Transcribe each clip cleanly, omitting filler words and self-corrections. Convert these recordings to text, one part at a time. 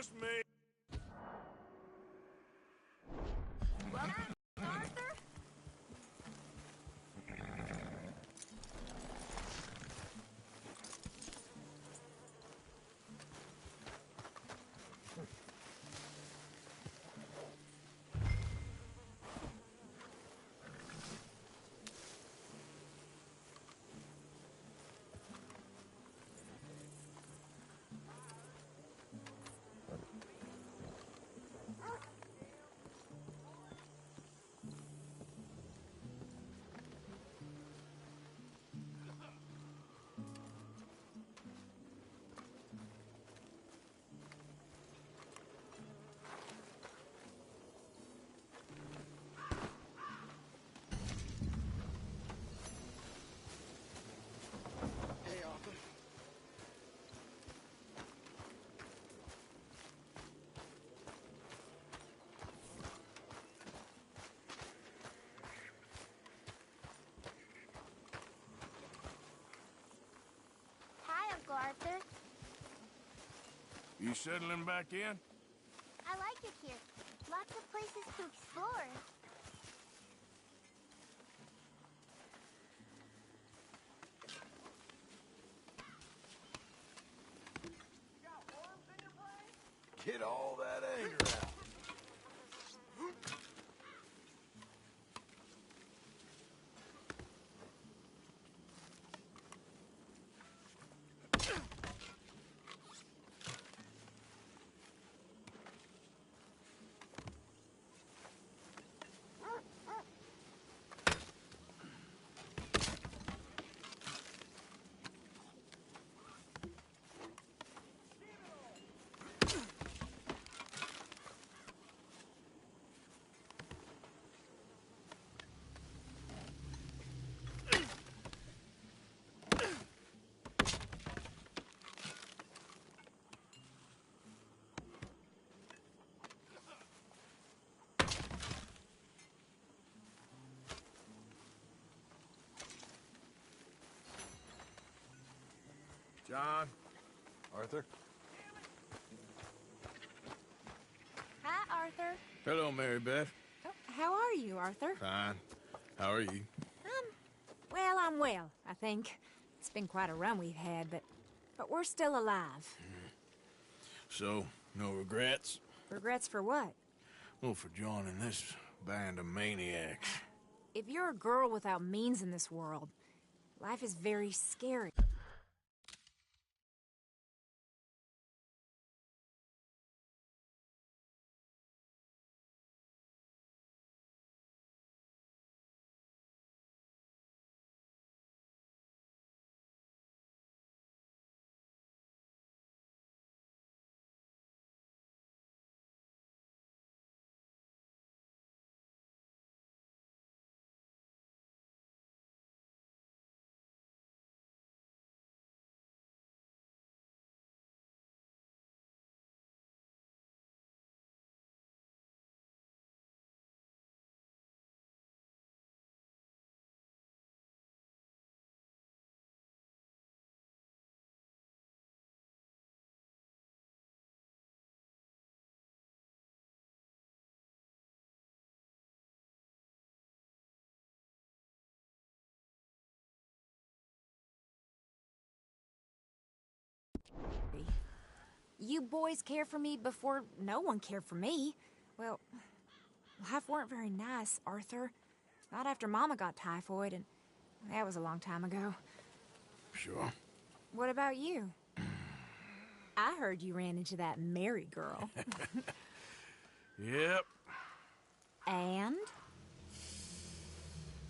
just me. Arthur? Arthur. You settling back in? I like it here. Lots of places to explore. Get all that anger out. John? Arthur? Hi, Arthur. Hello, Mary Beth. Oh, how are you, Arthur? Fine. How are you? Well, I'm well, I think. It's been quite a run we've had, but we're still alive. So, no regrets? Regrets for what? Well, for joining this band of maniacs. If you're a girl without means in this world, life is very scary. You boys cared for me before no one cared for me. Well, life weren't very nice, Arthur. Not after Mama got typhoid, and that was a long time ago. Sure. What about you? I heard you ran into that Mary girl. Yep. And?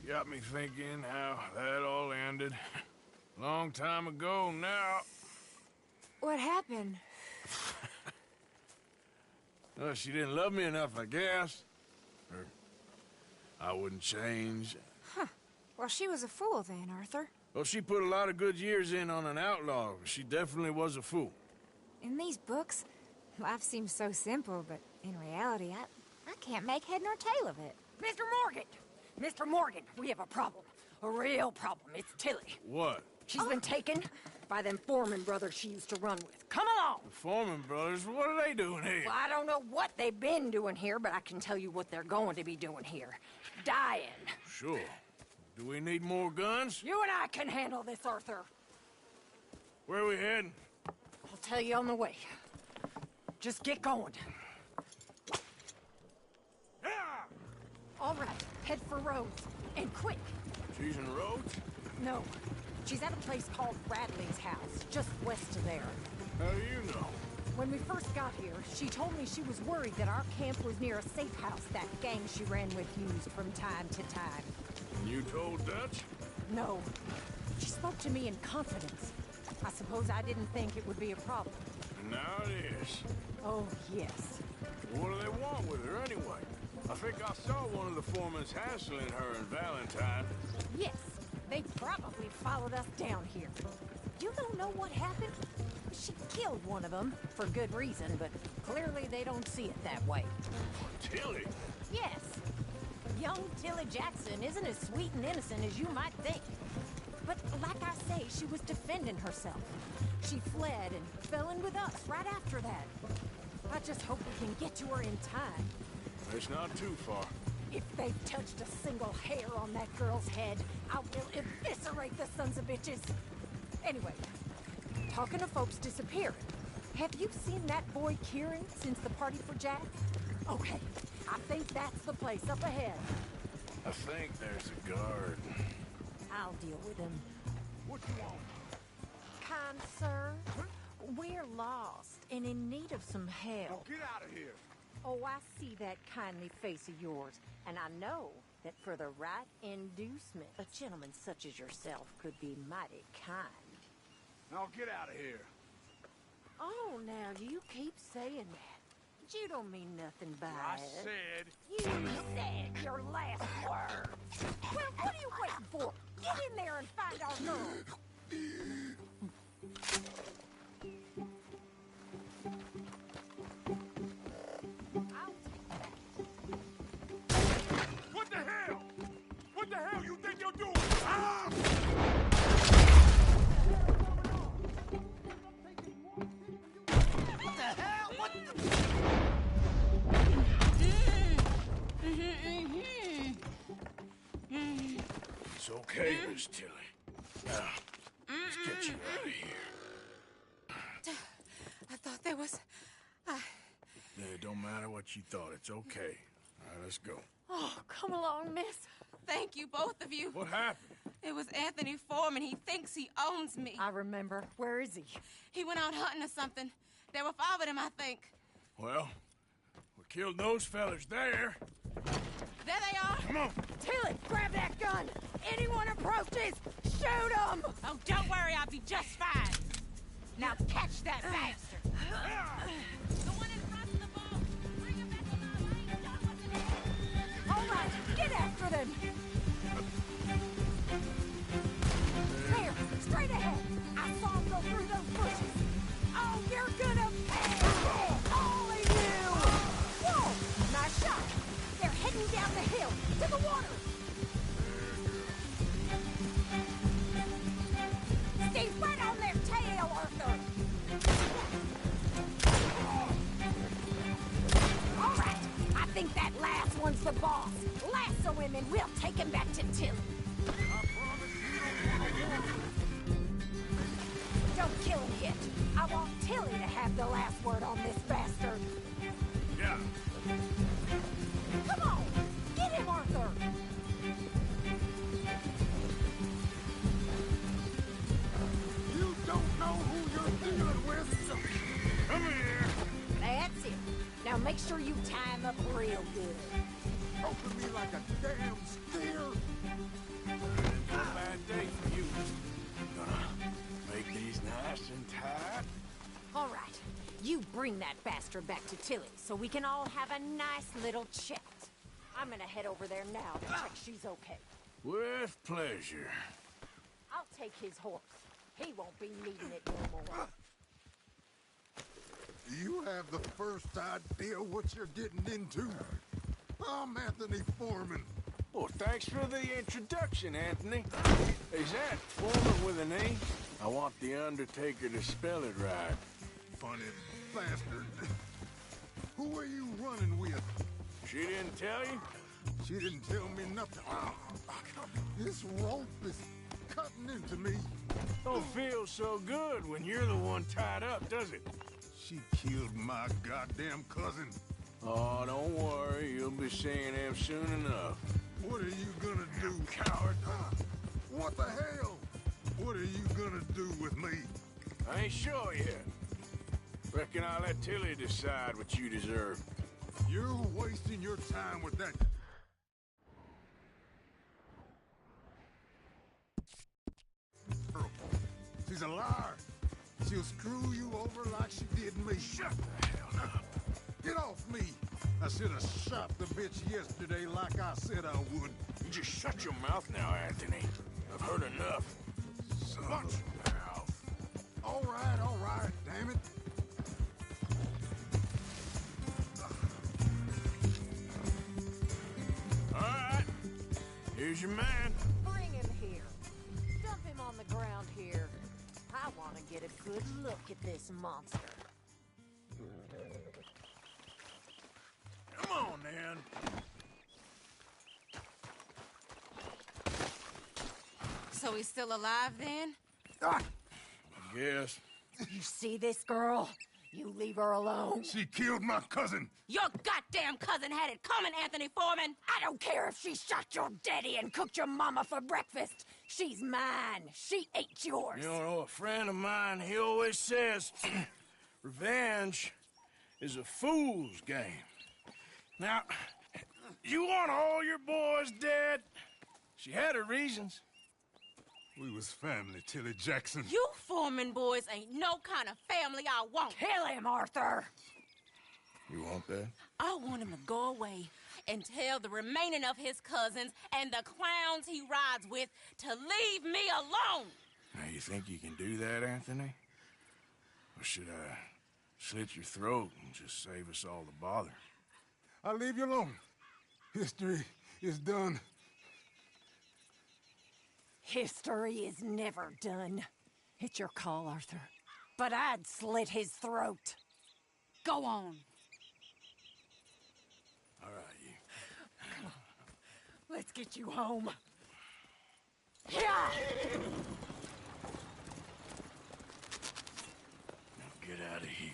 Got me thinking how that all ended. Long time ago now. What happened? Well, she didn't love me enough, I guess. Or I wouldn't change. Huh. Well, she was a fool then, Arthur. Well, she put a lot of good years in on an outlaw. She definitely was a fool. In these books, life seems so simple, but in reality, I can't make head nor tail of it. Mr. Morgan! Mr. Morgan, we have a problem. A real problem. It's Tilly. What? She's been taken by them Foreman brothers she used to run with. Come along! The Foreman brothers, what are they doing here? Well, I don't know what they've been doing here, but I can tell you what they're going to be doing here. Dying. Sure. Do we need more guns? You and I can handle this, Arthur. Where are we heading? I'll tell you on the way. Just get going. All right, head for Rhodes. And quick. She's in Rhodes? No. She's at a place called Radley's house, just west of there. How do you know? When we first got here, she told me she was worried that our camp was near a safe house that gang she ran with used from time to time. You told Dutch? No. She spoke to me in confidence. I suppose I didn't think it would be a problem. And now it is. Oh, yes. What do they want with her anyway? I think I saw one of the foremans hassling her and Valentine. Yes. They probably followed us down here. You don't know what happened? She killed one of them, for good reason, but clearly they don't see it that way. Tilly? Yes. Young Tilly Jackson isn't as sweet and innocent as you might think. But like I say, she was defending herself. She fled and fell in with us right after that. I just hope we can get to her in time. It's not too far. If they've touched a single hair on that girl's head, I will eviscerate the sons of bitches. Anyway, talking of folks disappearing, have you seen that boy Kieran since the party for Jack? Okay, I think that's the place up ahead. I think there's a guard. I'll deal with him. What you want? Kind sir, we're lost and in need of some help. Get out of here. Oh, I see that kindly face of yours, and I know that for the right inducement, a gentleman such as yourself could be mighty kind. Now get out of here. Oh, now you keep saying that. You don't mean nothing by I it. said... You said your last words. Well, what are you waiting for? Get in there and find our girl. What the hell? What the hell you think you're doing? Ah! What the hell? What the... It's okay, Miss Tilly. Now, let's get you out of here. I thought there was... Yeah, it don't matter what you thought. It's okay. All right, let's go. Oh, come along, miss. Thank you, both of you. What happened? It was Anthony Foreman. He thinks he owns me. I remember. Where is he? He went out hunting or something. There were 5 of them, I think. Well, we killed those fellas there. There they are. Come on. Tilly, grab that gun! Anyone approaches, shoot them! Oh, don't worry. I'll be just fine. Now catch that bastard. The one in front of the boat. Bring him back alive. I ain't done with it. All right, get after them! There, straight ahead! I saw him go through those bushes! Oh, you're gonna pay! All of you! Whoa! Nice shot! They're heading down the hill, to the water! Stay right on their tail, Arthur! All right, I think that last one's the boss. Lasso him and we'll take him back to Tilly. Don't kill him yet. I want Tilly to have the last word on this bastard. Yeah. Come on, get him, Arthur. You don't know who you're dealing with, so come here. That's it. Now make sure you tie him up real good. Open me like a damn steer. It's a bad day for you. Gonna make these nice and tight. All right, you bring that bastard back to Tilly so we can all have a nice little chat. I'm gonna head over there now to check she's okay. With pleasure. I'll take his horse. He won't be needing it no more. You have the first idea what you're getting into. I'm Anthony Foreman. Well, thanks for the introduction, Anthony. Is that Foreman with an E? I want the Undertaker to spell it right. Funny bastard. Who are you running with? She didn't tell you? She didn't tell me nothing. This rope is cutting into me. Don't feel so good when you're the one tied up, does it? She killed my goddamn cousin. Oh, don't worry. You'll be seeing him soon enough. What are you gonna do, coward? What the hell? What are you gonna do with me? I ain't sure yet. Reckon I'll let Tilly decide what you deserve. You're wasting your time with that. Girl. She's a liar. She'll screw you over like she did me. Shut the hell up. Get off me. I should have shot the bitch yesterday like I said I would. You just shut your mouth now, Anthony. I've heard enough. Son of a mouth. All right, damn it. All right. Here's your man. Bring him here. Dump him on the ground here. I want to get a good look at this monster. Come on, then. So he's still alive then? I guess. You see this girl? You leave her alone. She killed my cousin. Your goddamn cousin had it coming, Anthony Foreman! I don't care if she shot your daddy and cooked your mama for breakfast. She's mine. She ain't yours. You know, a friend of mine, he always says, revenge is a fool's game. Now, you want all your boys dead? She had her reasons. We was family, Tilly Jackson. You Foreman boys ain't no kind of family I want. Kill him, Arthur. You want that? I want him to go away and tell the remaining of his cousins and the clowns he rides with to leave me alone. Now, you think you can do that, Anthony? Or should I slit your throat and just save us all the bother? I'll leave you alone. History is done. History is never done. It's your call, Arthur. But I'd slit his throat. Go on. All right, you. Let's get you home. Yeah! Now get out of here.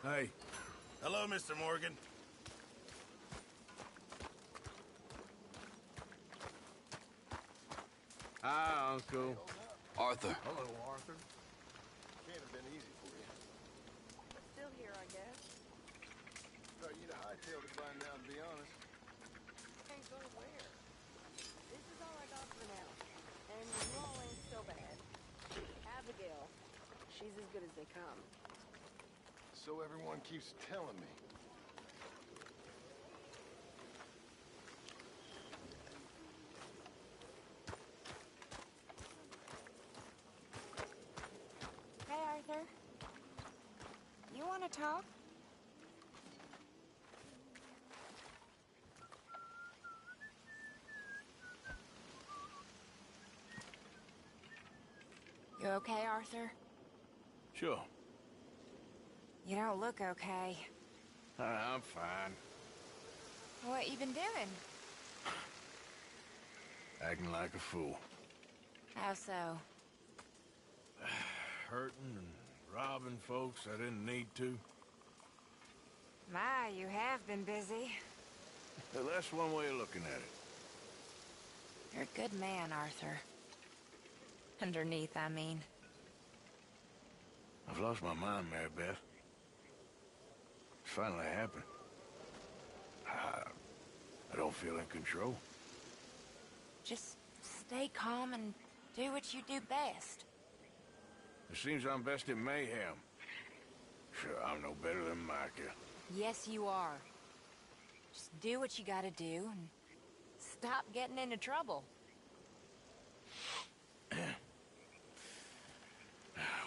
Hey. Hello, Mr. Morgan. Hi, Uncle. Arthur. Hello, Arthur. Can't have been easy for you. Still here, I guess. Thought you'd have hightailed it by now, to be honest. Can't go where? This is all I got for now. And you all ain't so bad. Abigail, she's as good as they come. So everyone keeps telling me. Hey, Arthur. You want to talk? You okay, Arthur? Sure. You don't look okay. I'm fine. What you been doing? Acting like a fool. How so? Hurting and robbing folks I didn't need to. My, you have been busy. Well, that's one way of looking at it. You're a good man, Arthur. Underneath, I mean. I've lost my mind, Mary Beth. It's finally happened. I don't feel in control. Just stay calm and do what you do best. It seems I'm best in mayhem. Sure, I'm no better than Micah. Yes, you are. Just do what you gotta do and stop getting into trouble.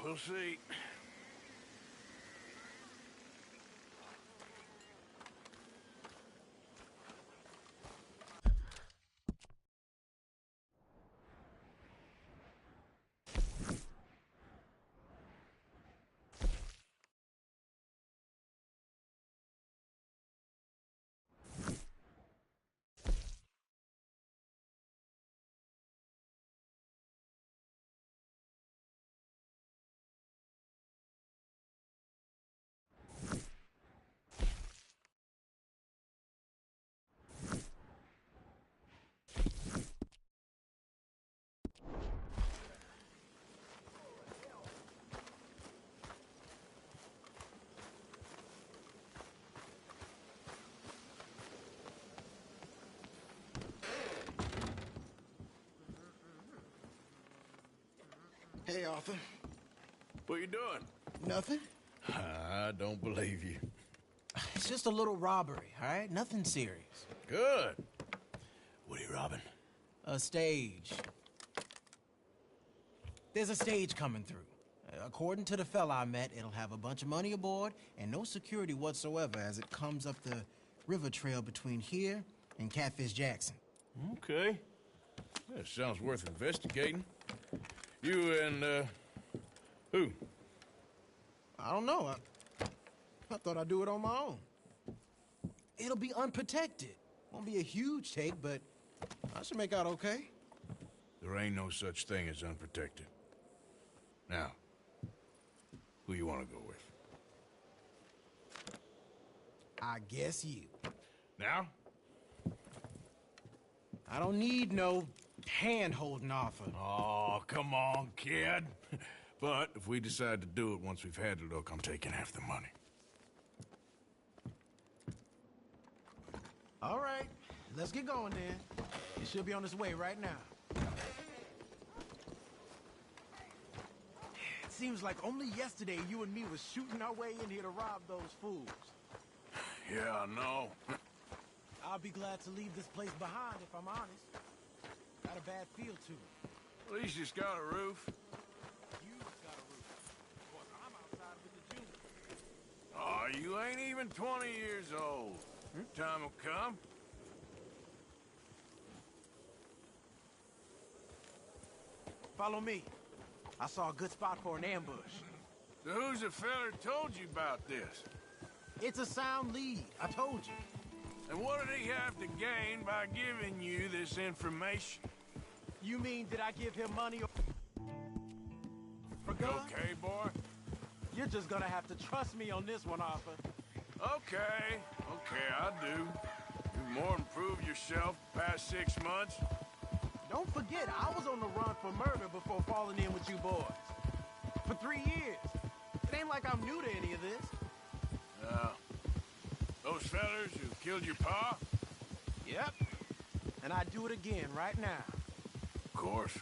We'll see. Hey, Arthur. What you doing? Nothing. I don't believe you. It's just a little robbery, all right? Nothing serious. Good. What are you robbing? A stage. There's a stage coming through. According to the fella I met, it'll have a bunch of money aboard and no security whatsoever as it comes up the river trail between here and Catfish Jackson. Okay. That sounds worth investigating. You and, who? I don't know. I thought I'd do it on my own. It'll be unprotected. Won't be a huge take, but I should make out okay. There ain't no such thing as unprotected. Now, who you want to go with? I guess you. Now? I don't need no hand-holding offer. Oh, come on, kid. But if we decide to do it once we've had a look, I'm taking half the money. All right, let's get going then. It should be on its way right now. Seems like only yesterday you and me was shooting our way in here to rob those fools. Yeah, I know. I'll be glad to leave this place behind, if I'm honest. Got a bad feel to it. At least it's got a roof. You've got a roof. Of course, I'm outside with the Jews. Oh, you ain't even 20 years old. Time will come. Follow me. I saw a good spot for an ambush. So who's the feller told you about this? It's a sound lead, I told you. And what did he have to gain by giving you this information? You mean, did I give him money for guns? Okay, boy? You're just gonna have to trust me on this one, Arthur. Okay, I do. You've more improved yourself the past 6 months. Don't forget, I was on the run for murder before falling in with you boys. For 3 years. It ain't like I'm new to any of this. Those fellers who killed your pa? Yep. And I'd do it again right now. Of course.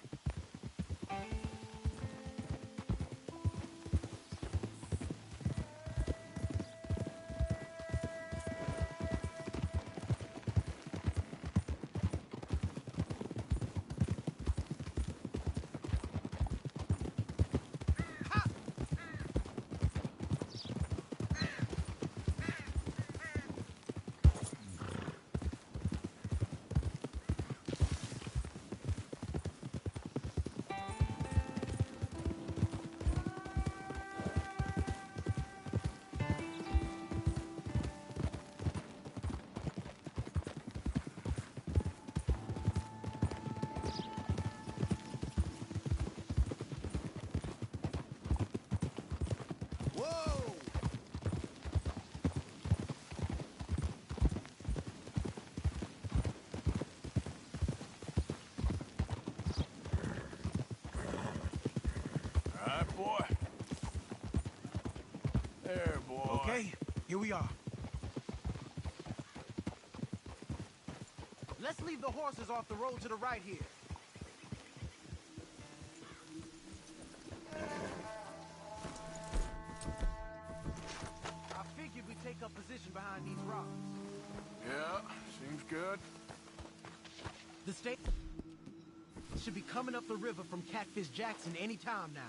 Okay, here we are. Let's leave the horses off the road to the right here. I figured we'd take up position behind these rocks. Yeah, seems good. The state should be coming up the river from Catfish Jackson any time now.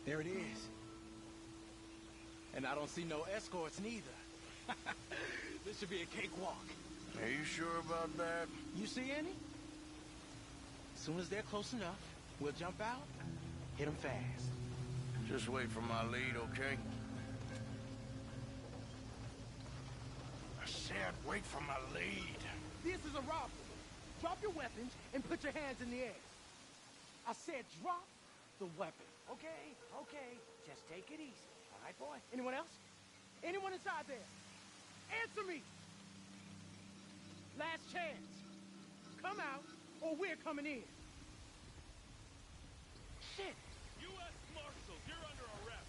There it is. And I don't see no escorts neither. This should be a cakewalk. Are you sure about that? You see any? As soon as they're close enough, we'll jump out, hit them fast. Just wait for my lead, okay? I said wait for my lead. This is a robbery. Drop your weapons and put your hands in the air. I said drop the weapon. Okay, okay. Just take it easy. All right, boy? Anyone else? Anyone inside there? Answer me! Last chance. Come out, or we're coming in. Shit! U.S. Marshals, you're under arrest.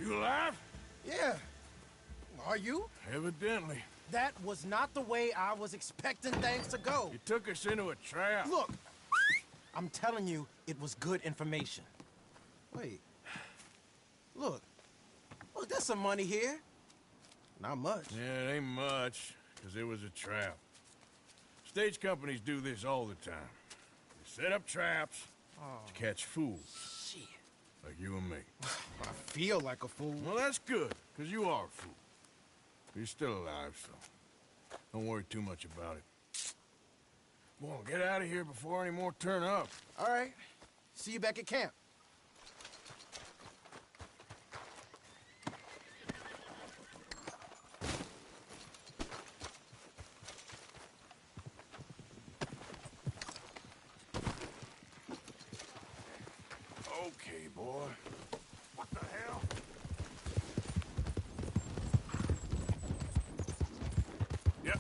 You alive? Yeah. Are you? Evidently. That was not the way I was expecting things to go. You took us into a trap. Look, I'm telling you, it was good information. Wait. Look, there's some money here. Not much. Yeah, it ain't much, because it was a trap. Stage companies do this all the time. They set up traps to catch fools. Shit. Like you and me. I feel like a fool. Well, that's good, because you are a fool. You're still alive, so don't worry too much about it. Come on, get out of here before any more turn up. All right. See you back at camp. Okay, boy. What the hell? Yep.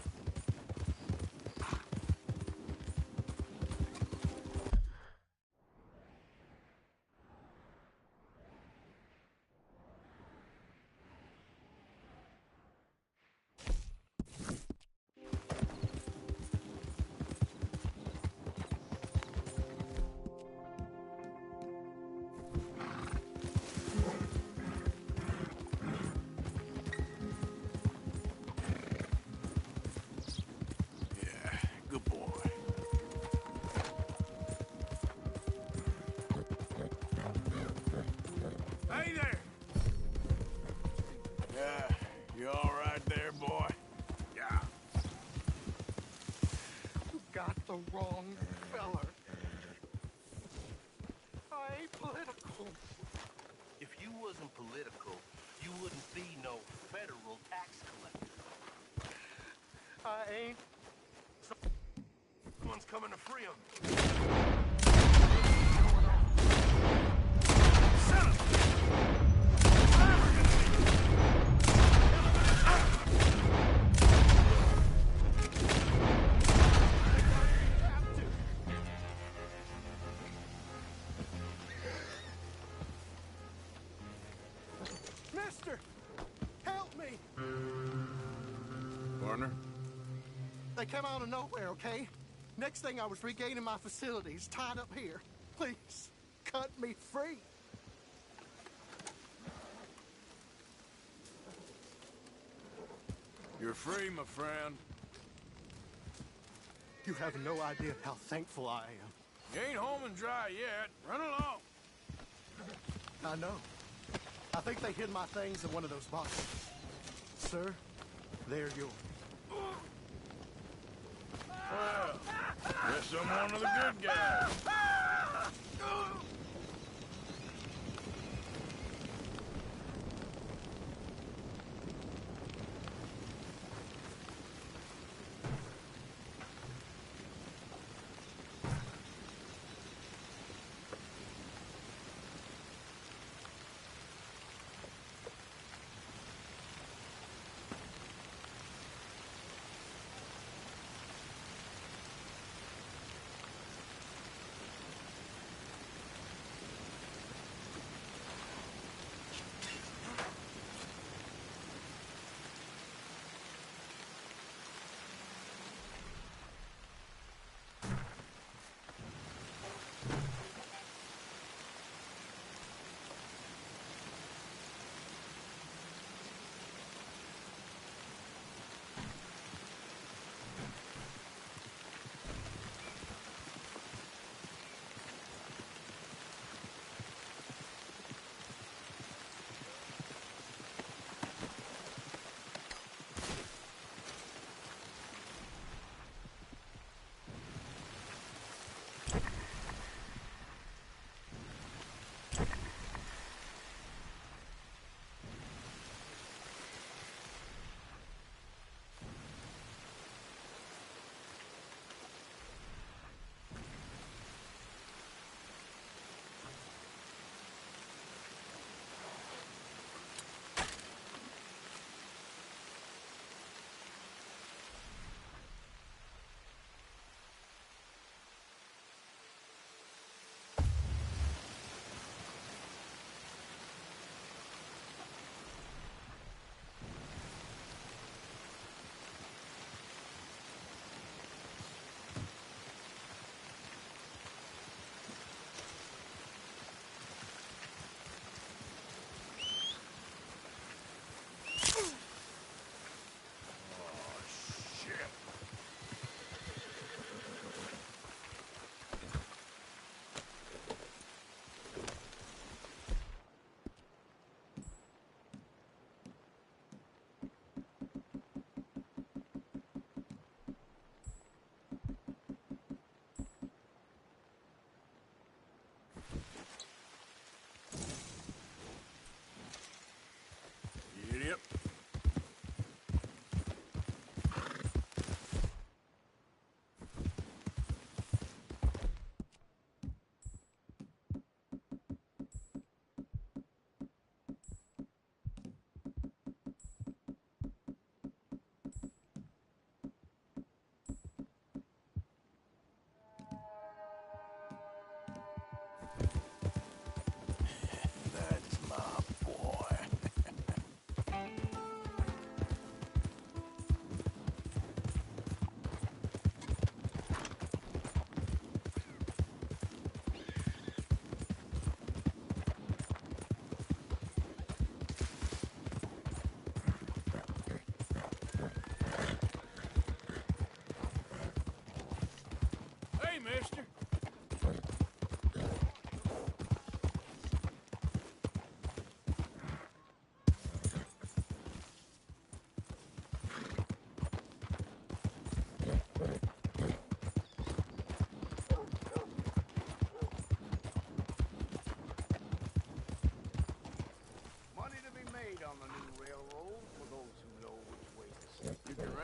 Yeah, good boy. Hey there! Yeah, you all right there, boy? Yeah. You got the wrong feller. I ain't political. If you wasn't political, you wouldn't be no federal tax collector. I ain't. Someone's coming to free him. Son of Mister! Help me! Partner? They came out of nowhere, okay? Next thing I was regaining my facilities, tied up here. Please, cut me free. You're free, my friend. You have no idea how thankful I am. You ain't home and dry yet. Run along. I know. I think they hid my things in one of those boxes. Sir, they're yours. Well, guess I'm one of the good guys.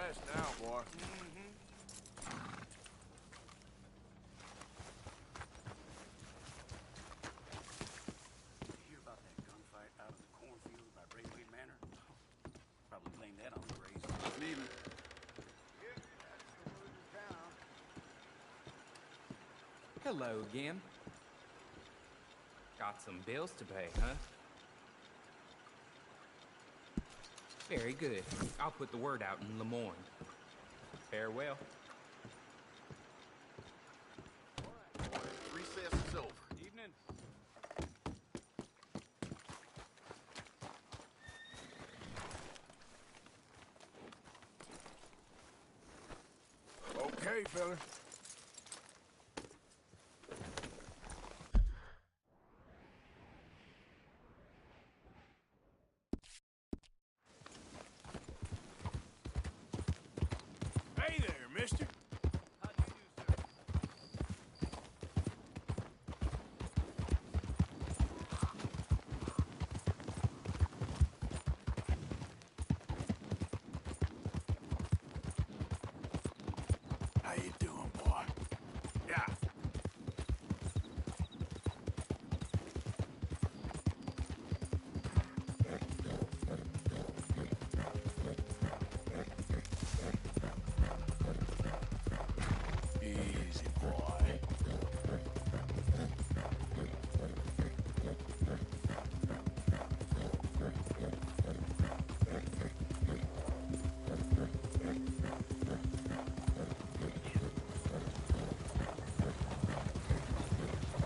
west now, boy. Hear about that gunfight out in the cornfield by Braithwaite Manor? Probably blame that on the Grays. Good evening. Hello again. Got some bills to pay, huh? Very good. I'll put the word out in Lemoyne. Farewell. Recess is over. Evening. Okay, fella. Hey there, mister. How do you do, sir? How you doing, boy? Yeah. Easy, boy.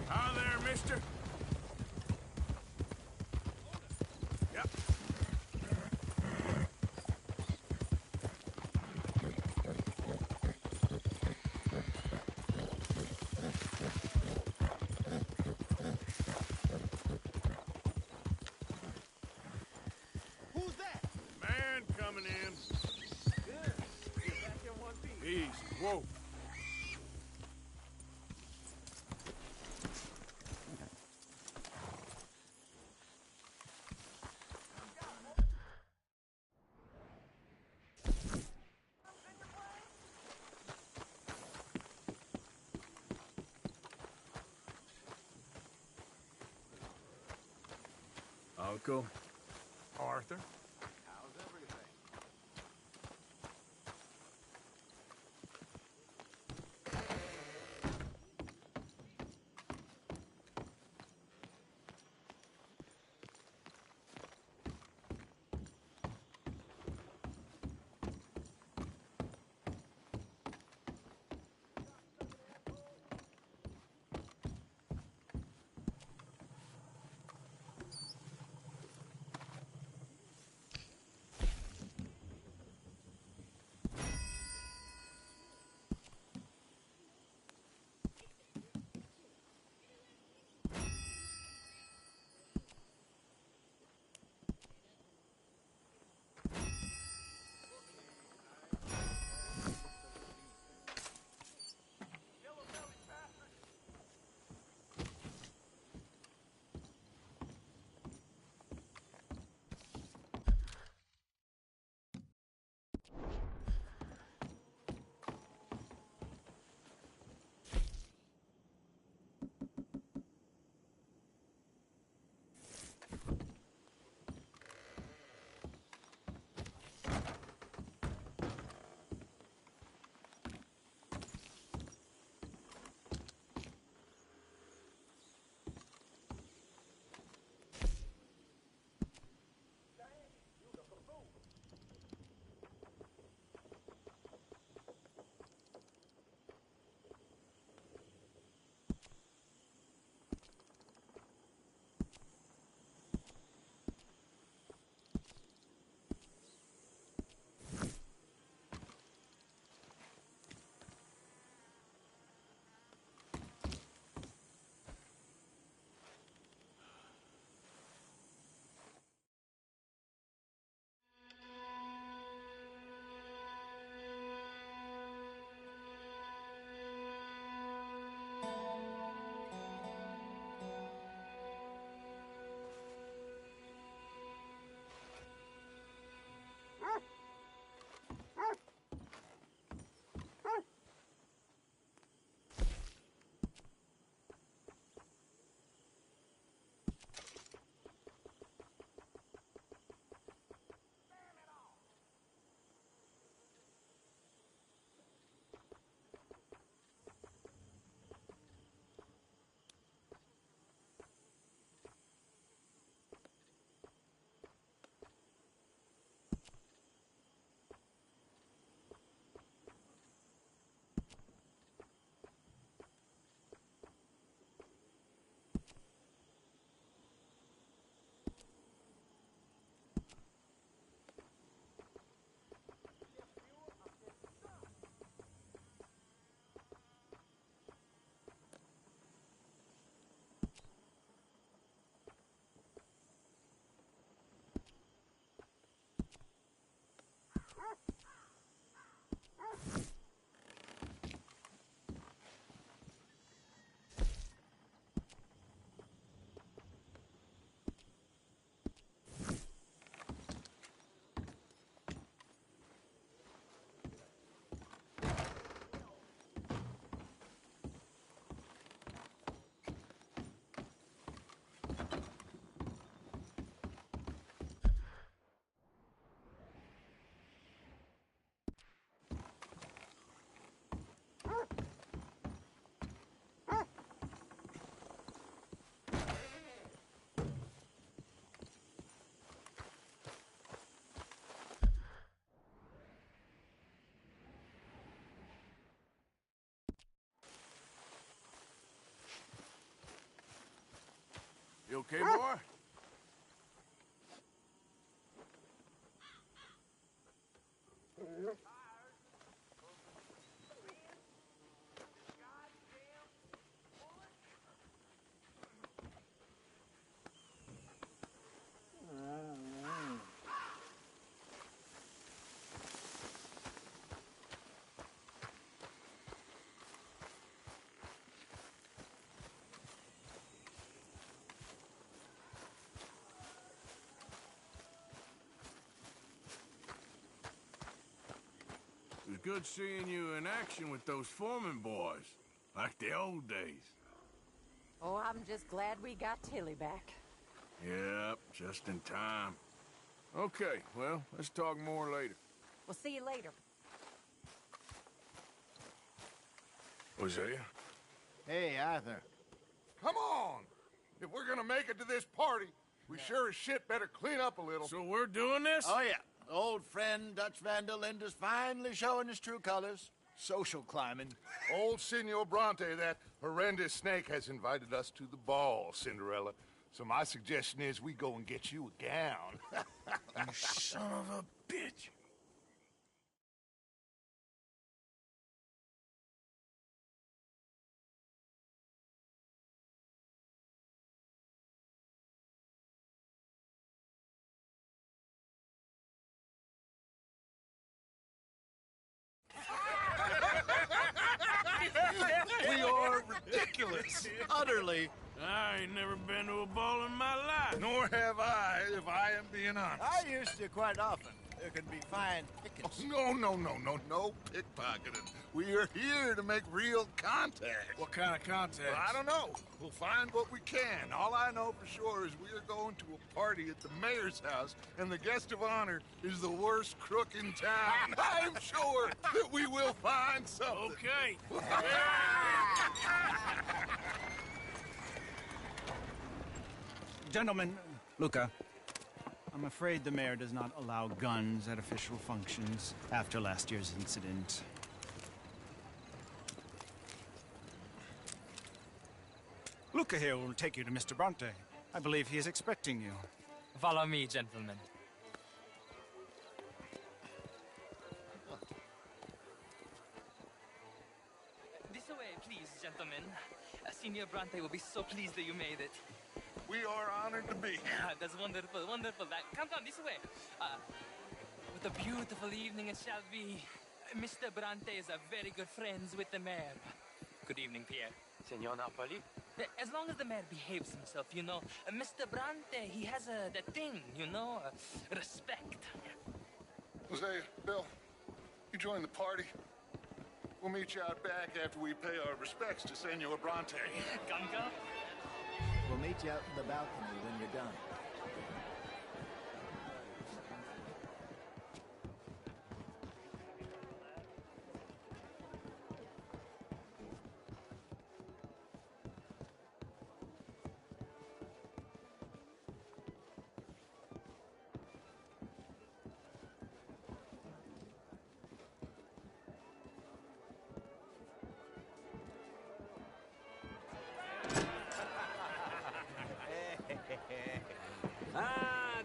Hi there, mister. Yep. Who's that? Man coming in. Good. Get back in one piece. Easy. Whoa. Uncle. Arthur. How's everything? You okay, boy? It was good seeing you in action with those foreman boys, like the old days. Oh, I'm just glad we got Tilly back. Yep, just in time. Okay, well, let's talk more later. We'll see you later. Hosea? Hey, Arthur. Come on! If we're gonna make it to this party, we sure as shit better clean up a little. So we're doing this? Oh, yeah. Old friend Dutch Van der Linde's finally showing his true colors. Social climbing. Old Senor Bronte, that horrendous snake, has invited us to the ball, Cinderella. So my suggestion is we go and get you a gown. You son of a bitch. We are ridiculous. Utterly. I ain't never been to a ball in my life. Nor have I, if I am being honest. I used to quite often. There can be fine pickings. No pickpocketing. We are here to make real contact. What kind of contact? Well, I don't know. We'll find what we can. All I know for sure is we are going to a party at the mayor's house, and the guest of honor is the worst crook in town. I'm sure that we will find something. Okay. Gentlemen, Luca, I'm afraid the mayor does not allow guns at official functions after last year's incident. Luca here will take you to Mr. Bronte. I believe he is expecting you. Follow me, gentlemen. This way, please, gentlemen. Senior Bronte will be so pleased that you made it. We are honored to be here. That's wonderful, wonderful. Come, this way. What a beautiful evening it shall be. Mr. Bronte is a very good friends with the mayor. Good evening, Pierre. Senor Napoli? As long as the mayor behaves himself, you know. Mr. Bronte, he has that thing, you know, respect. Hosea, Bill, you join the party. We'll meet you out back after we pay our respects to Senor Bronte. Come. We'll meet you out in the balcony when you're done.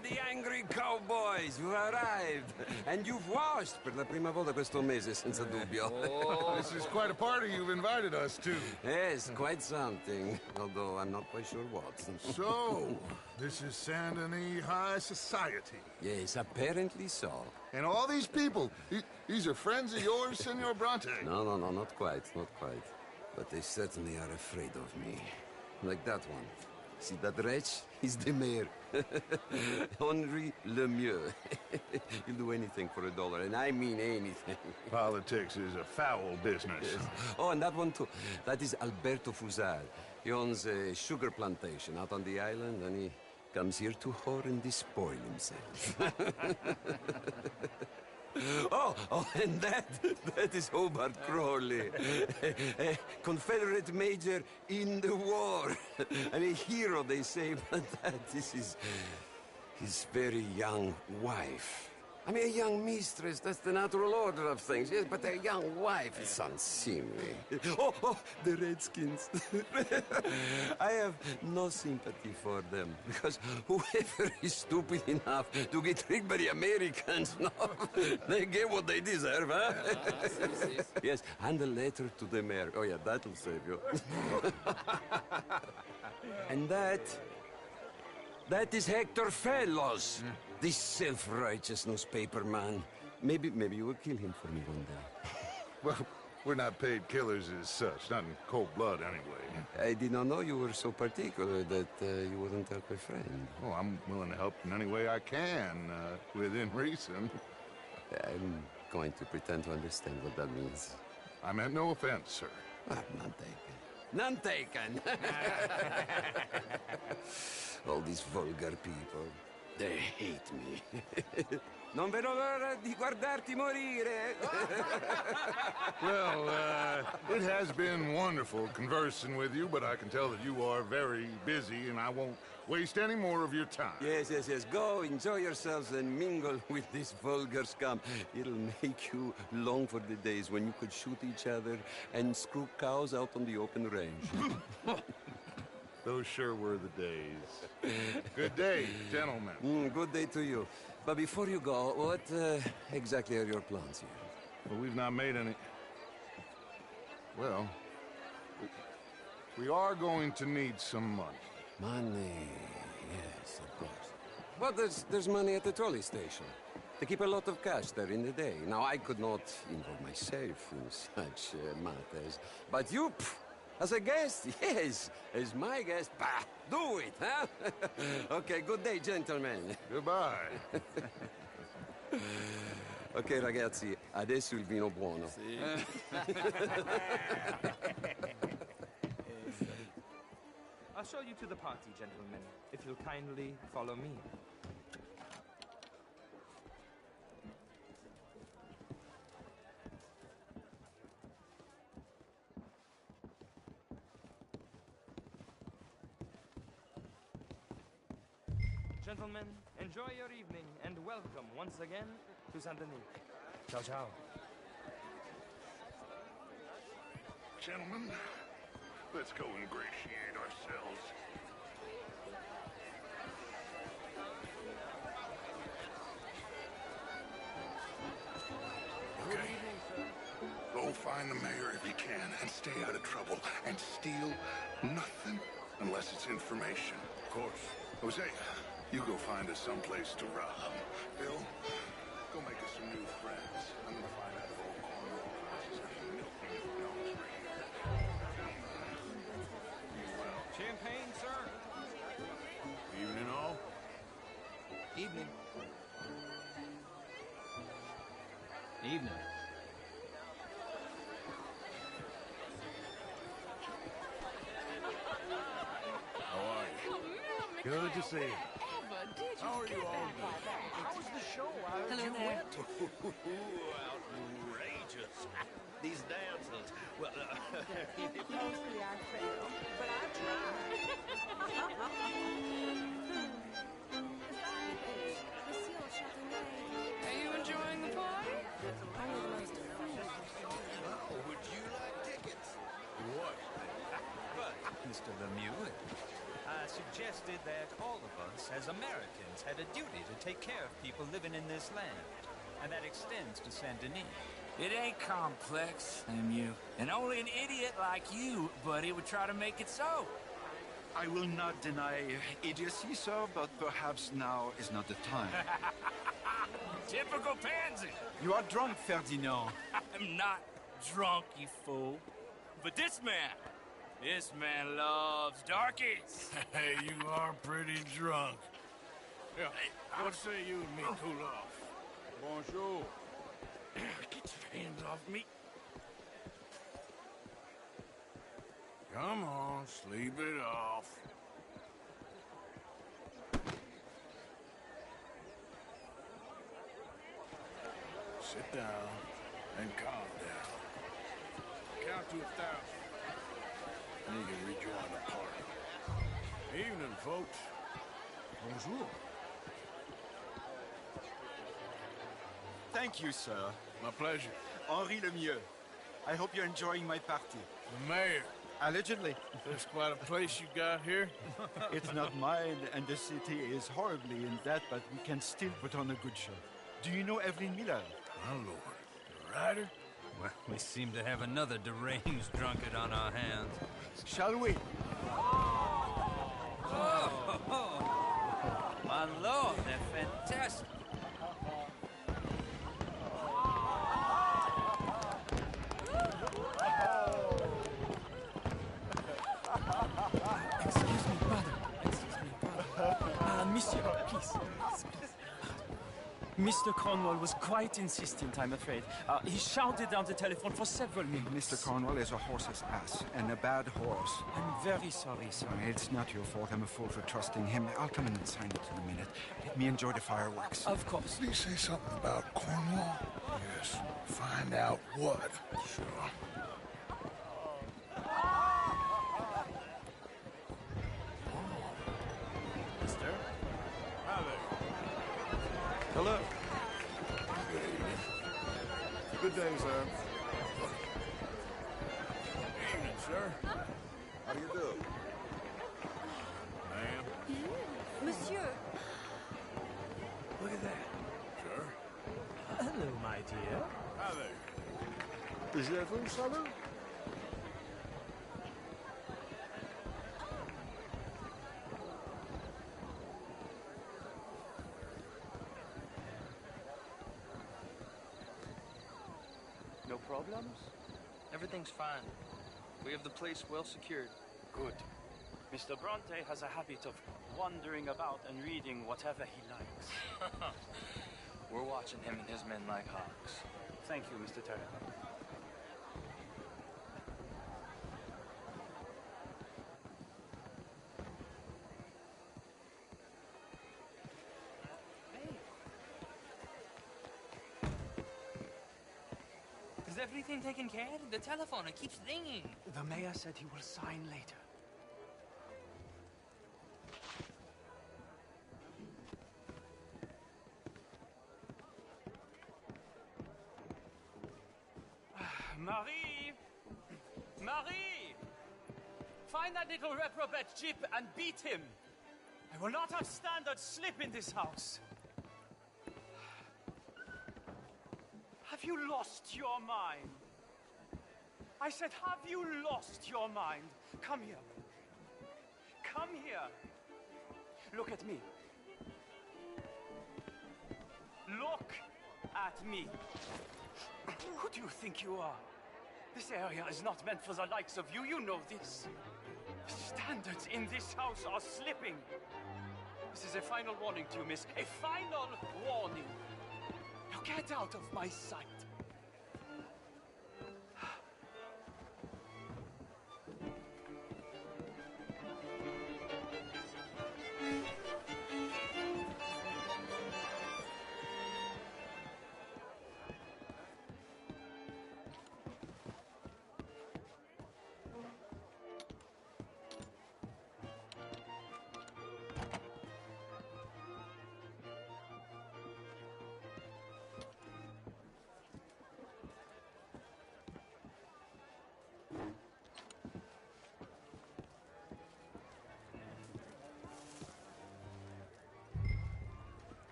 The angry cowboys, you've arrived. And you've washed per la prima volta questo mese, senza dubbio. This is quite a party you've invited us to. Yes, quite something. Although I'm not quite sure what. So, this is Saint Denis High Society. Yes, apparently so. And all these people, these are friends of yours, Senor Bronte? No, not quite. But they certainly are afraid of me. Like that one. See that wretch? He's the mayor. Henri Lemieux. He'll do anything for $1, and I mean anything. Politics is a foul business. Yes. Oh, and that one too. That is Alberto Fusar. He owns a sugar plantation out on the island, and he comes here to whore and despoil himself. Oh, and that is Hobart Crawley, a Confederate major in the war, and a hero, they say, but that is his very young wife, I mean, a young mistress, that's the natural order of things, yes, but a young wife is unseemly. Oh, the Redskins. I have no sympathy for them, because whoever is stupid enough to get tricked by the Americans, no, they get what they deserve, huh? Yes, and a letter to the mayor. Oh, yeah, that'll save you. And that is Hector Fellows. This self-righteous newspaper man. Maybe you will kill him for me one day. Well, we're not paid killers as such, not in cold blood anyway. I did not know you were so particular that you wouldn't help a friend. Oh, I'm willing to help in any way I can, within reason. I'm going to pretend to understand what that means. I meant no offense, sir. None taken. None taken! All these vulgar people. They hate me. Non vedo l'ora di guardarti morire. Well, it has been wonderful conversing with you, but I can tell that you are very busy, and I won't waste any more of your time. Yes. Go, enjoy yourselves, and mingle with this vulgar scum. It'll make you long for the days when you could shoot each other and screw cows out on the open range. Those sure were the days. Good day, gentlemen. Good day to you. But before you go, what exactly are your plans here? Well, we've not made any... Well, we are going to need some money. Money, yes, of course. But there's money at the trolley station. They keep a lot of cash there in the day. Now, I could not involve myself in such matters. But you... As a guest, yes. As my guest, bah, do it, huh? Okay, good day, gentlemen. Goodbye. Ok, ragazzi, adesso il vino buono. Sì. I'll show you to the party, gentlemen, if you'll kindly follow me. Gentlemen, enjoy your evening and welcome once again to Saint Denis. Ciao, ciao. Gentlemen, let's go ingratiate ourselves. Okay. Go find the mayor if you can and stay out of trouble and steal nothing unless it's information. Of course. Jose, you go find us someplace to rob. Bill, go make us some new friends. I'm gonna find out if old Cornwall houses have any milking gnomes right here. Well. Champagne, sir. Evening all. Evening. Evening. How are you? Good to see you. How are you all doing? How was the show? I heard you went. Outrageous. These dancers. Well, Mostly I fail, but I tried. Are you enjoying the party? would you like tickets? What? Mr. Lemieux, I suggested that all of us, as Americans, had a duty to take care of people living in this land. And that extends to Saint Denis. It ain't complex, Lemieux. And only an idiot like you, buddy, would try to make it so. I will not deny idiocy, sir, but perhaps now is not the time. Typical pansy. You are drunk, Ferdinand. I'm not drunk, you fool. But this man loves darkies. Hey, you are pretty drunk. Yeah, what say you and me cool off? Bonjour. Get your hands off me. Come on, sleep it off. Sit down and calm down. Count to 1,000. And you can rejoin the party. Evening, folks. Bonjour. Thank you, sir. My pleasure. Henri Lemieux. I hope you're enjoying my party. The mayor. Allegedly. There's quite a place you got here. It's not mine, and the city is horribly in debt, but we can still put on a good show. Do you know Evelyn Miller? My lord. The writer? Well, we seem to have another deranged drunkard on our hands. Shall we? Oh, my lord, they're fantastic. Excuse me, brother. Monsieur, please. Mr. Cornwall was quite insistent, I'm afraid. He shouted down the telephone for several minutes. Mr. Cornwall is a horse's ass, and a bad horse. I'm very sorry, sir. It's not your fault. I'm a fool for trusting him. I'll come in and sign it in a minute. Let me enjoy the fireworks. Of course. Did he say something about Cornwall? Yes. Find out what. Sure. Mister? Hi there. Hello. Good evening. Good day, sir. Evening, sir. How do you do? Ma'am. Monsieur. Look at that. Sir. Hello, my dear. Hi there. Je vous salue. No problems? Everything's fine. We have the place well secured. Good. Mr. Bronte has a habit of wandering about and reading whatever he likes. We're watching him and his men like hawks. Thank you, Mr. Terry. Is everything taken care of? The telephone, it keeps ringing. The mayor said he will sign later. Marie! Marie! Find that little reprobate Jip and beat him. I will not have standard slip in this house. Have you lost your mind? I said, have you lost your mind? Come here. Come here. Look at me. Look at me. Who do you think you are? This area is not meant for the likes of you. You know this. The standards in this house are slipping. This is a final warning to you, miss. A final warning. Now get out of my sight.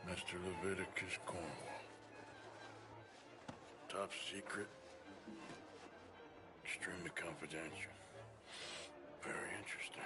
Mr. Leviticus Cornwall. Top secret. Extremely confidential. Very interesting.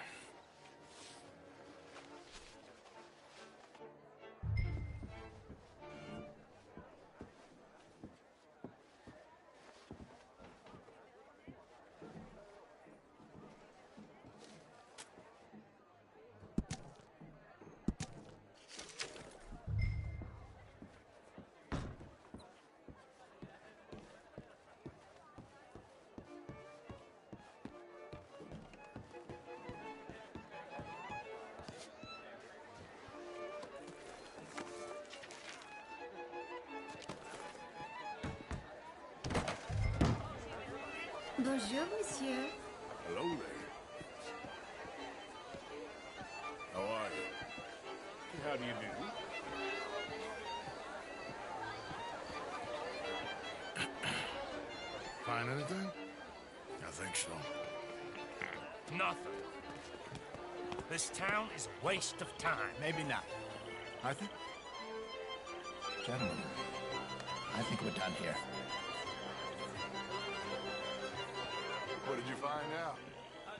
Bonjour, monsieur. Hello there. How are you? How do you do? Find anything? I think so. Nothing. This town is a waste of time. Maybe not. Arthur? Gentlemen, I think we're done here. What did you find out?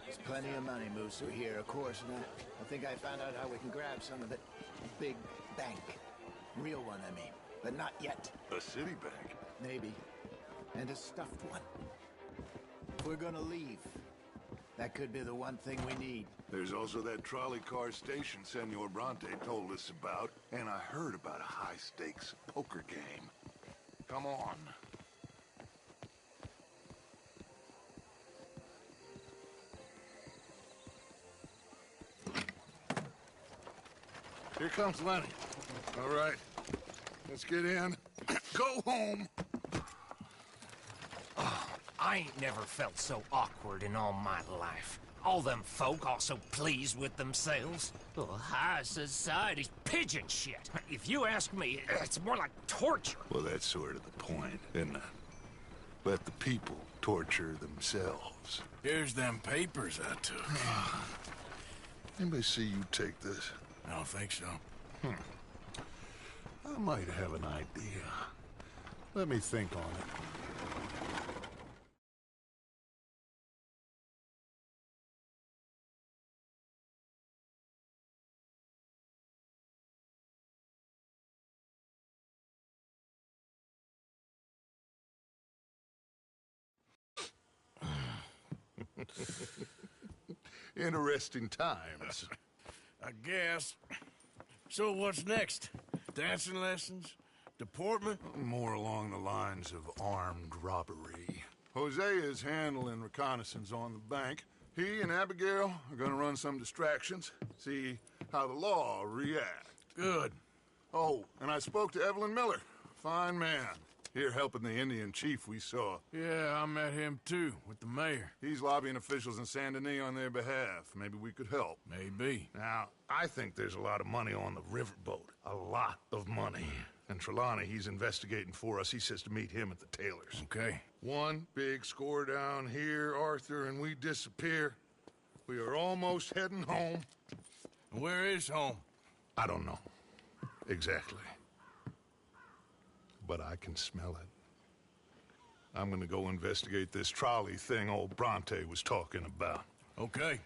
There's plenty of money moves through here, of course, and I think I found out how we can grab some of it. A big bank. Real one, I mean. But not yet. A city bank? Maybe. And a stuffed one. If we're gonna leave, that could be the one thing we need. There's also that trolley car station Senor Bronte told us about, and I heard about a high-stakes poker game. Come on. Here comes Lenny. All right, let's get in. Go home. I ain't never felt so awkward in all my life. All them folk all so pleased with themselves. Oh, high society's pigeon shit. If you ask me, it's more like torture. Well, that's sort of the point, isn't it? Let the people torture themselves. Here's them papers I took. Anybody see you take this? I don't think so. I might have an idea. Let me think on it. Interesting times. I guess. So what's next? Dancing lessons? Deportment? More along the lines of armed robbery. Hosea is handling reconnaissance on the bank. He and Abigail are gonna run some distractions, see how the law reacts. Good. Oh, and I spoke to Evelyn Miller. Fine man. Here helping the Indian chief we saw. Yeah, I met him too, with the mayor. He's lobbying officials in Saint Denis on their behalf. Maybe we could help. Maybe. Now, I think there's a lot of money on the riverboat. A lot of money. And Trelawney, he's investigating for us. He says to meet him at the Taylor's. Okay. One big score down here, Arthur, and we disappear. We are almost heading home. Where is home? I don't know. Exactly. But I can smell it. I'm gonna go investigate this trolley thing old Bronte was talking about. Okay.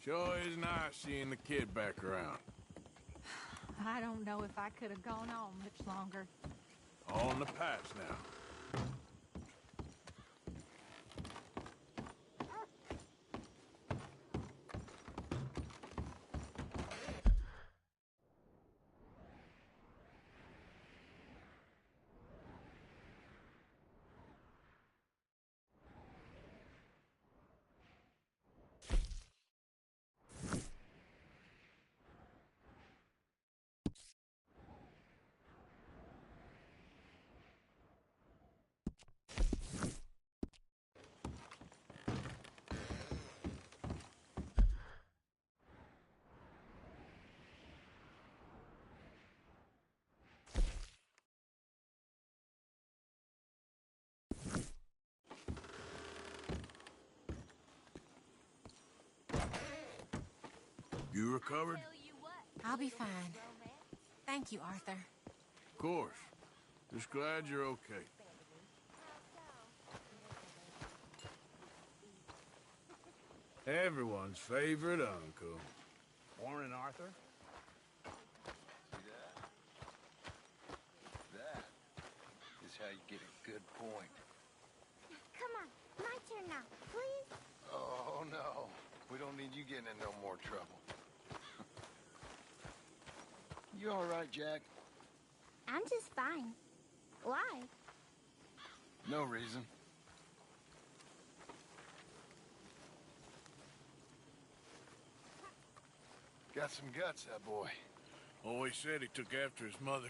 Sure is nice seeing the kid back around. I don't know if I could have gone on much longer. All in the past now. You recovered? I'll be fine. Thank you, Arthur. Of course. Just glad you're okay. Everyone's favorite uncle. Morning, Arthur. That is how you get a good point. Come on, my turn now, please? Oh, no. We don't need you getting in no more trouble. You all right, Jack? I'm just fine. Why? No reason. Got some guts, that boy. Always said he took after his mother.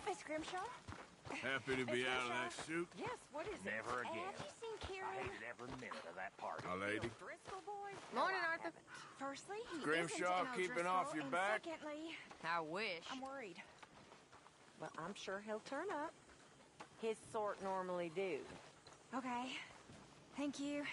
Miss Grimshaw? Happy to be out of that suit? Yes, what is it? Never again. Have you seen Kieran? I hated every minute of that party. My lady. Driscoll boy? Morning, Arthur. Firstly, he Grimshaw isn't keeping Driscoll, off your and back? Secondly, I wish. I'm worried. Well, I'm sure he'll turn up. His sort normally do. Okay. Thank you.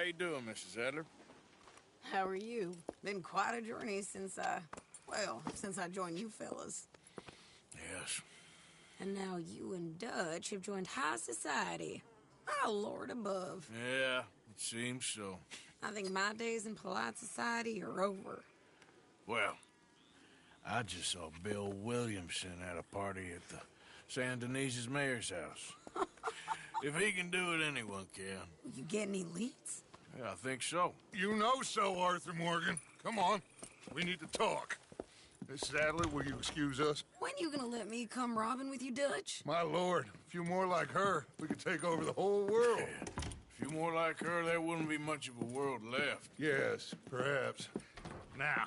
How you doing, Mrs. Adler? How are you? Been quite a journey since I joined you fellas. Yes. And now you and Dutch have joined high society. Oh, Lord above. Yeah, it seems so. I think my days in polite society are over. Well, I just saw Bill Williamson at a party at the Saint Denis' mayor's house. If he can do it, anyone can. You get any leads? Yeah, I think so. You know so, Arthur Morgan. Come on. We need to talk. Mrs. Adler, will you excuse us? When you gonna let me come robbing with you, Dutch? My lord, a few more like her, we could take over the whole world. Yeah. A few more like her, there wouldn't be much of a world left. Yes, perhaps. Now,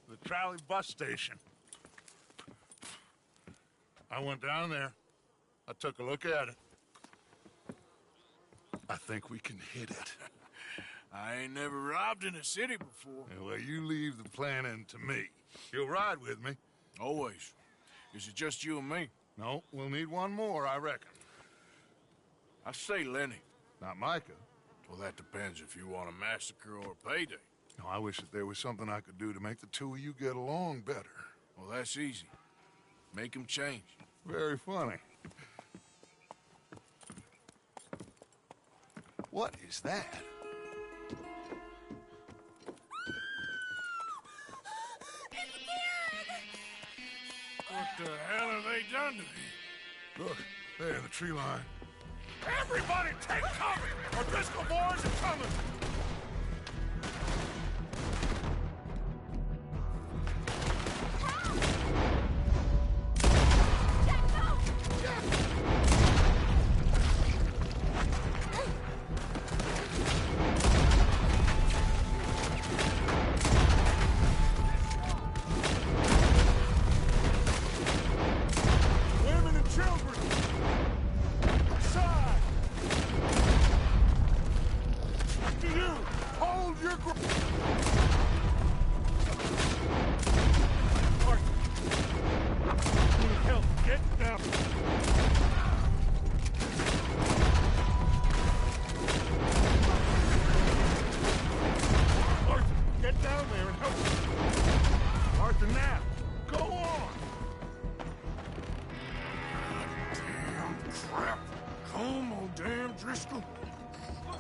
the trolley bus station. I went down there. I took a look at it. I think we can hit it. I ain't never robbed in a city before. Well, you leave the planning to me. You'll ride with me. Always. Is it just you and me? No, we'll need one more, I reckon. I say Lenny. Not Micah. Well, that depends if you want a massacre or a payday. No, I wish that there was something I could do to make the two of you get along better. Well, that's easy. Make them change. Very funny. What is that? What the hell have they done to me? Look, there in the tree line. Everybody take cover! Our Driscoll boys are coming!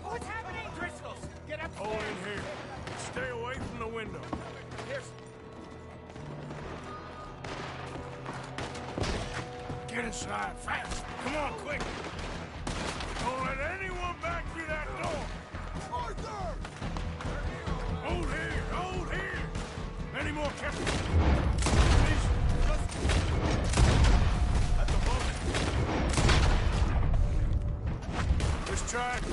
What's happening, Driscolls? Get up. Hold in here. Stay away from the window. Here's... Get inside, fast. Come on, quick. Don't let anyone back through that door. Arthur! Hold here, hold here. Any more, Captain? Please, at the moment. Let's try it.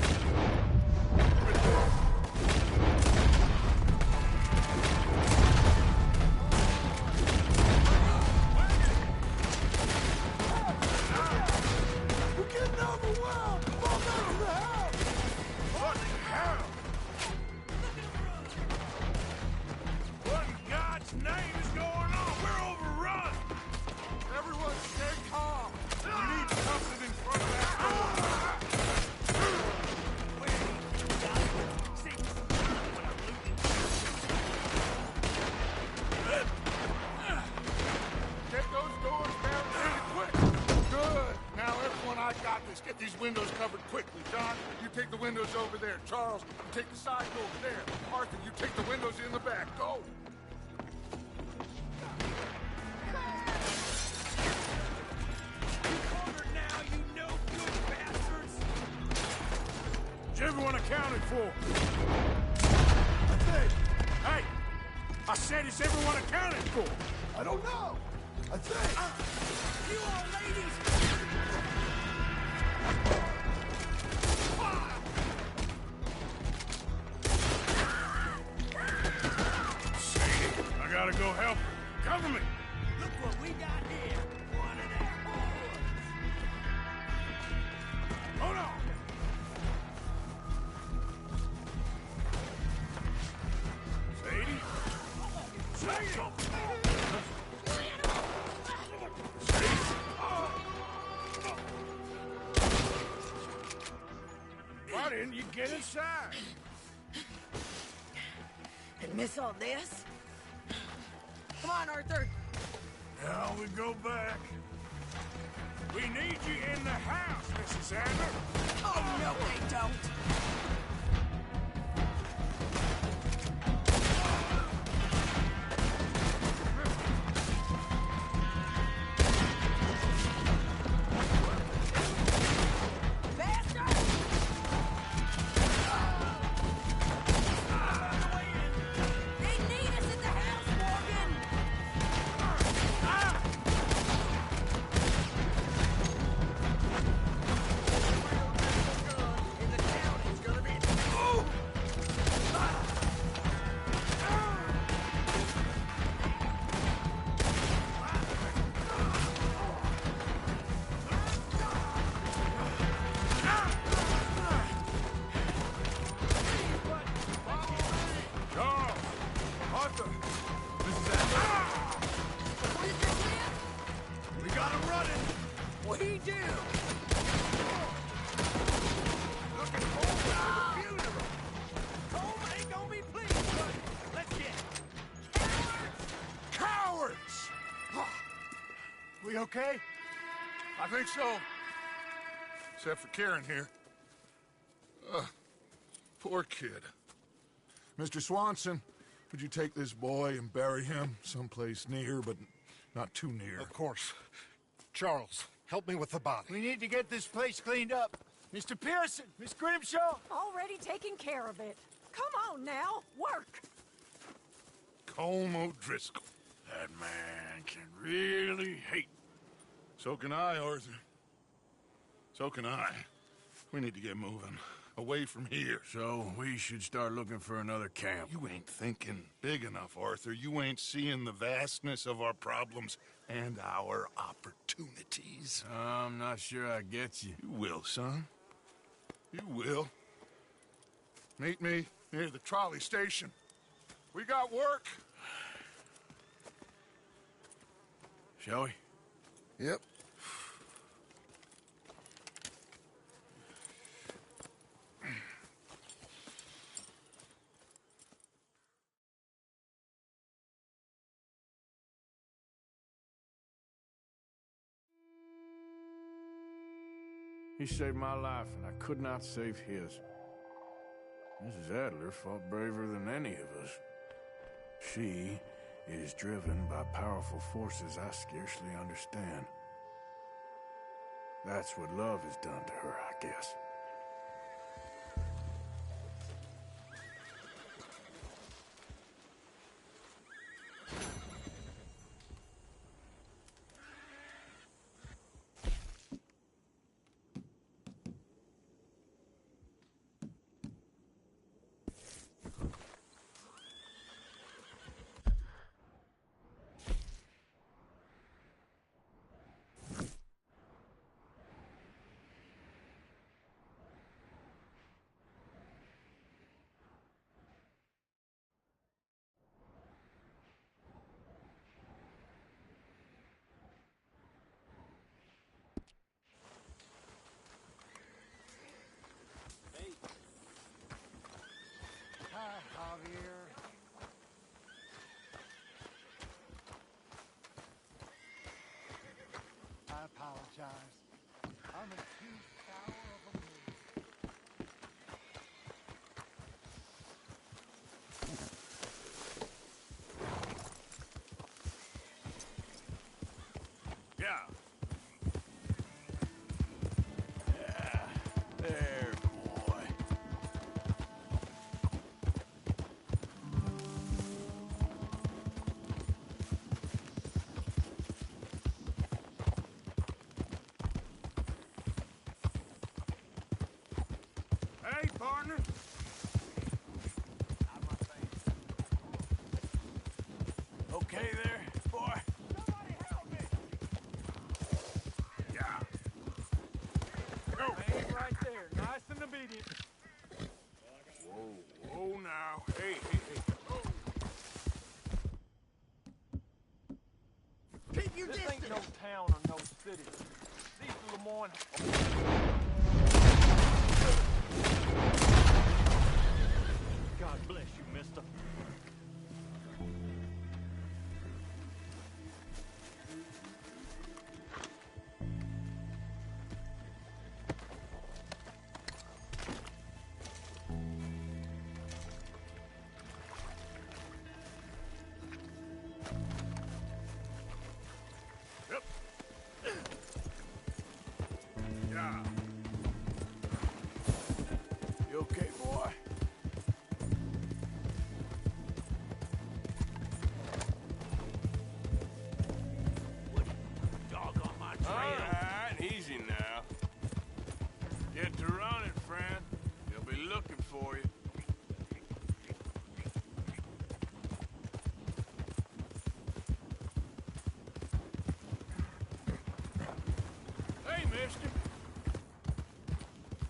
Get these windows covered quickly. John, you take the windows over there. Charles, you take the side door there. Arthur, you take the windows in the back. Go! You cornered now, you no-good bastards! Is everyone accounted for? I think. Hey! I said, is everyone accounted for? I don't know. I think. You all ladies! I gotta go help. Cover me. Look what we got here. One of their boys. Hold on. Sadie? Sadie! in, you get inside. And miss all this? Come on, Arthur. Now we go back. We need you in the house, Mrs. Adler. Oh, no, they don't. Okay? I think so. Except for Karen here. Poor kid. Mr. Swanson, would you take this boy and bury him someplace near, but not too near? Of course. Charles, help me with the body. We need to get this place cleaned up. Mr. Pearson, Miss Grimshaw. Already taking care of it. Come on now, work. Colm O'Driscoll. That man can really hate. So can I, Arthur. So can I. We need to get moving. Away from here. So we should start looking for another camp. You ain't thinking big enough, Arthur. You ain't seeing the vastness of our problems and our opportunities. I'm not sure I get you. You will, son. You will. Meet me near the trolley station. We got work. Shall we? Yep. He saved my life, and I could not save his. Mrs. Adler fought braver than any of us. She is driven by powerful forces I scarcely understand. That's what love has done to her, I guess. I apologize. I'm in too sour of a mood. Yeah. Yeah. There, boy. Hey, partner. Okay there, boy? Somebody help me! Yeah. Go. Ain't right there. Nice and obedient. Whoa, whoa now. Hey, hey, hey. Oh. Keep your This distance! ain't no town or no city. These Lemoyne... Yeah. You okay, boy? Dog on my trail. All right, easy now. Get to running, friend. They'll be looking for you. Hey, mister.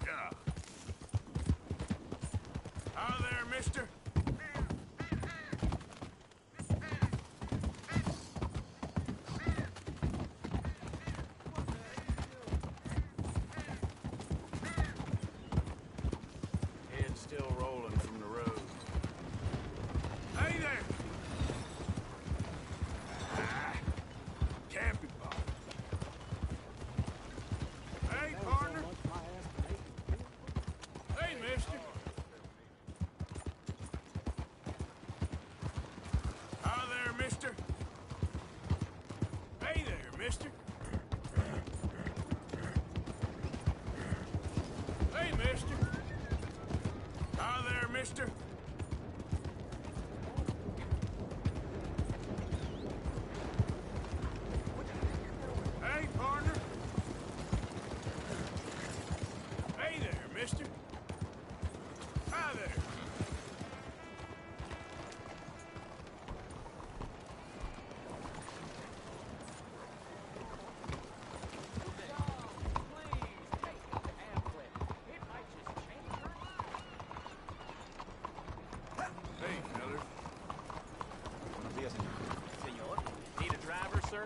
Yeah. Hi there, mister. Head still rolling from the road. Hey there! Camping bottom. Hey, partner. Hey, mister. Hi there, mister. Hey there, mister. Hey, mister. Hi there, mister. Hey, partner. Hey there, mister. Hi there. Hey, fellas. Buenos días, señor. Senor, need a driver, sir?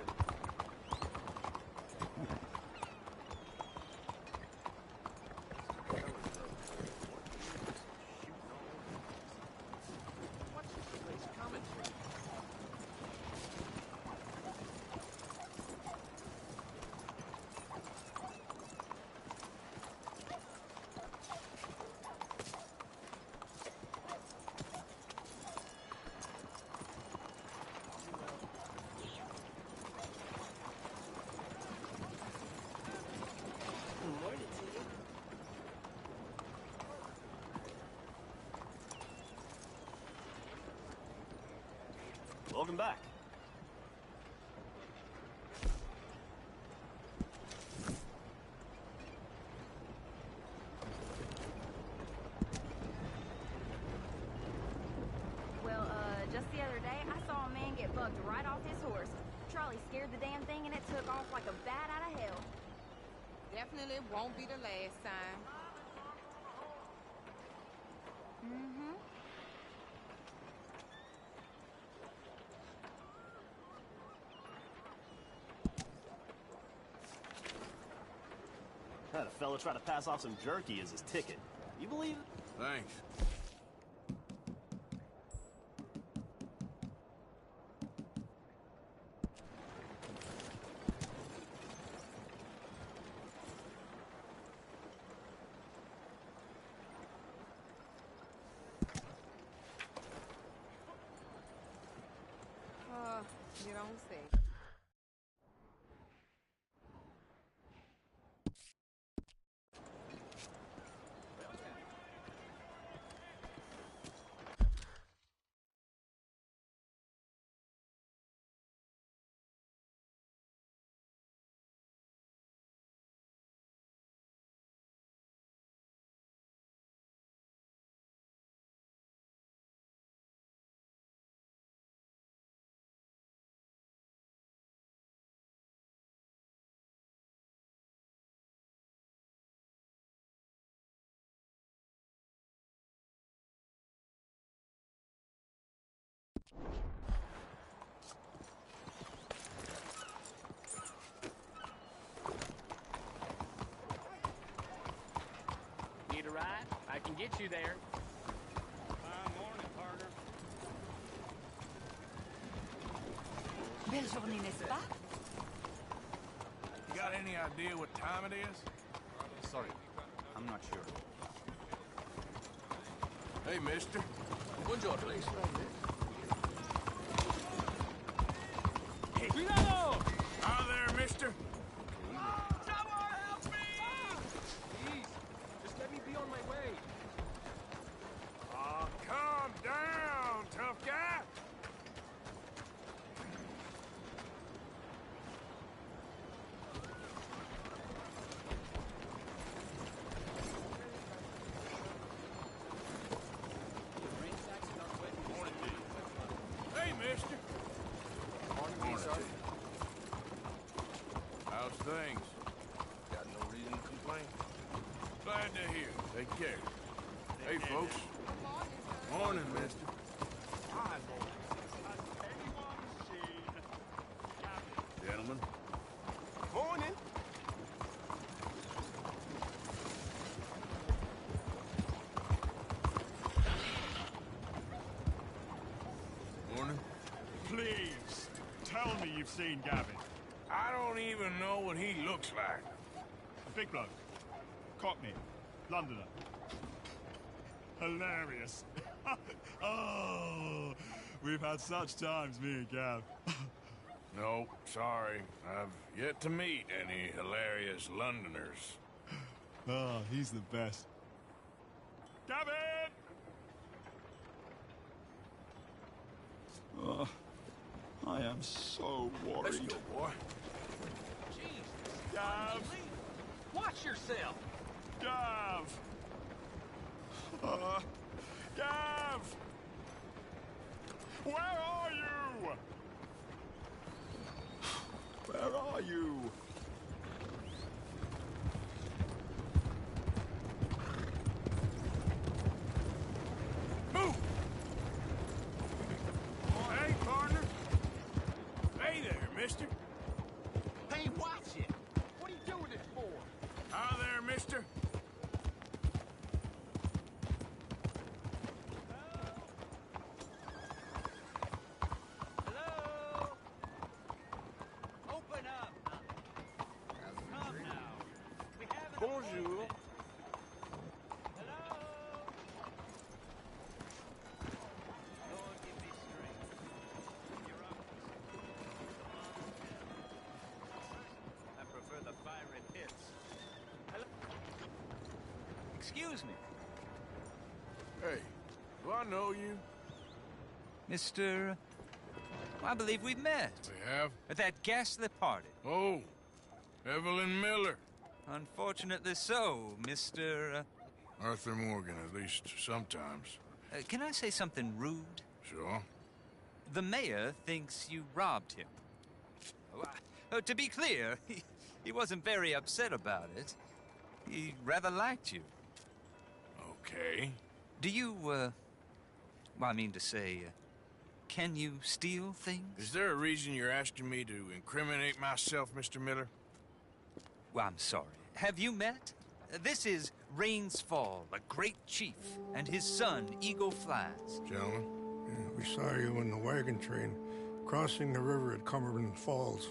What's this place coming to? Welcome back. Well, just the other day, I saw a man get bucked right off his horse. Charlie scared the damn thing and it took off like a bat out of hell. Definitely won't be the last time. Mm-hmm. Had a fella try to pass off some jerky as his ticket. You believe it? Thanks. You don't say. Need a ride? I can get you there. Morning, partner. Belle journée, n'est-ce pas? You got any idea what time it is? Sorry, I'm not sure. Hey, mister. Buongiorno, please. Hey. Cuidado! Hi there, mister. Someone help me! Take care. Hey, folks. Morning, mister. Hi, boys. Has anyone seen Gavin? Gentlemen. Morning. Morning. Please, tell me you've seen Gavin. I don't even know what he looks like. A big bloke. Cockney. Londoner. Hilarious. Oh, we've had such times, me and Gav. No, sorry. I've yet to meet any hilarious Londoners. Oh, he's the best. Gavin! Oh, I am so worried. Let's go, boy. Jesus. Gav! Watch yourself. Gav! Gav! Where are you? Where are you? Move! Hey, partner. Hey there, mister. Hey, watch it. What are you doing this for? Hi there, mister. Hello? Open up. Come now. We have an Bonjour. appointment. Hello? Lord, give me strength. You're up. I prefer the fiery pits. Hello? Excuse me. Hey, do I know you? Mr. I believe we've met. We have? At that ghastly party. Oh, Evelyn Miller. Unfortunately so, Mr. Arthur Morgan, at least sometimes. Can I say something rude? Sure. The mayor thinks you robbed him. To be clear, he wasn't very upset about it. He rather liked you. Okay. Do you, well, I mean to say, can you steal things? Is there a reason you're asking me to incriminate myself, Mr. Miller? Well, I'm sorry. Have you met? This is Rains Fall, a great chief, and his son, Eagle Flies. Gentlemen? Yeah, we saw you in the wagon train, crossing the river at Cumberland Falls.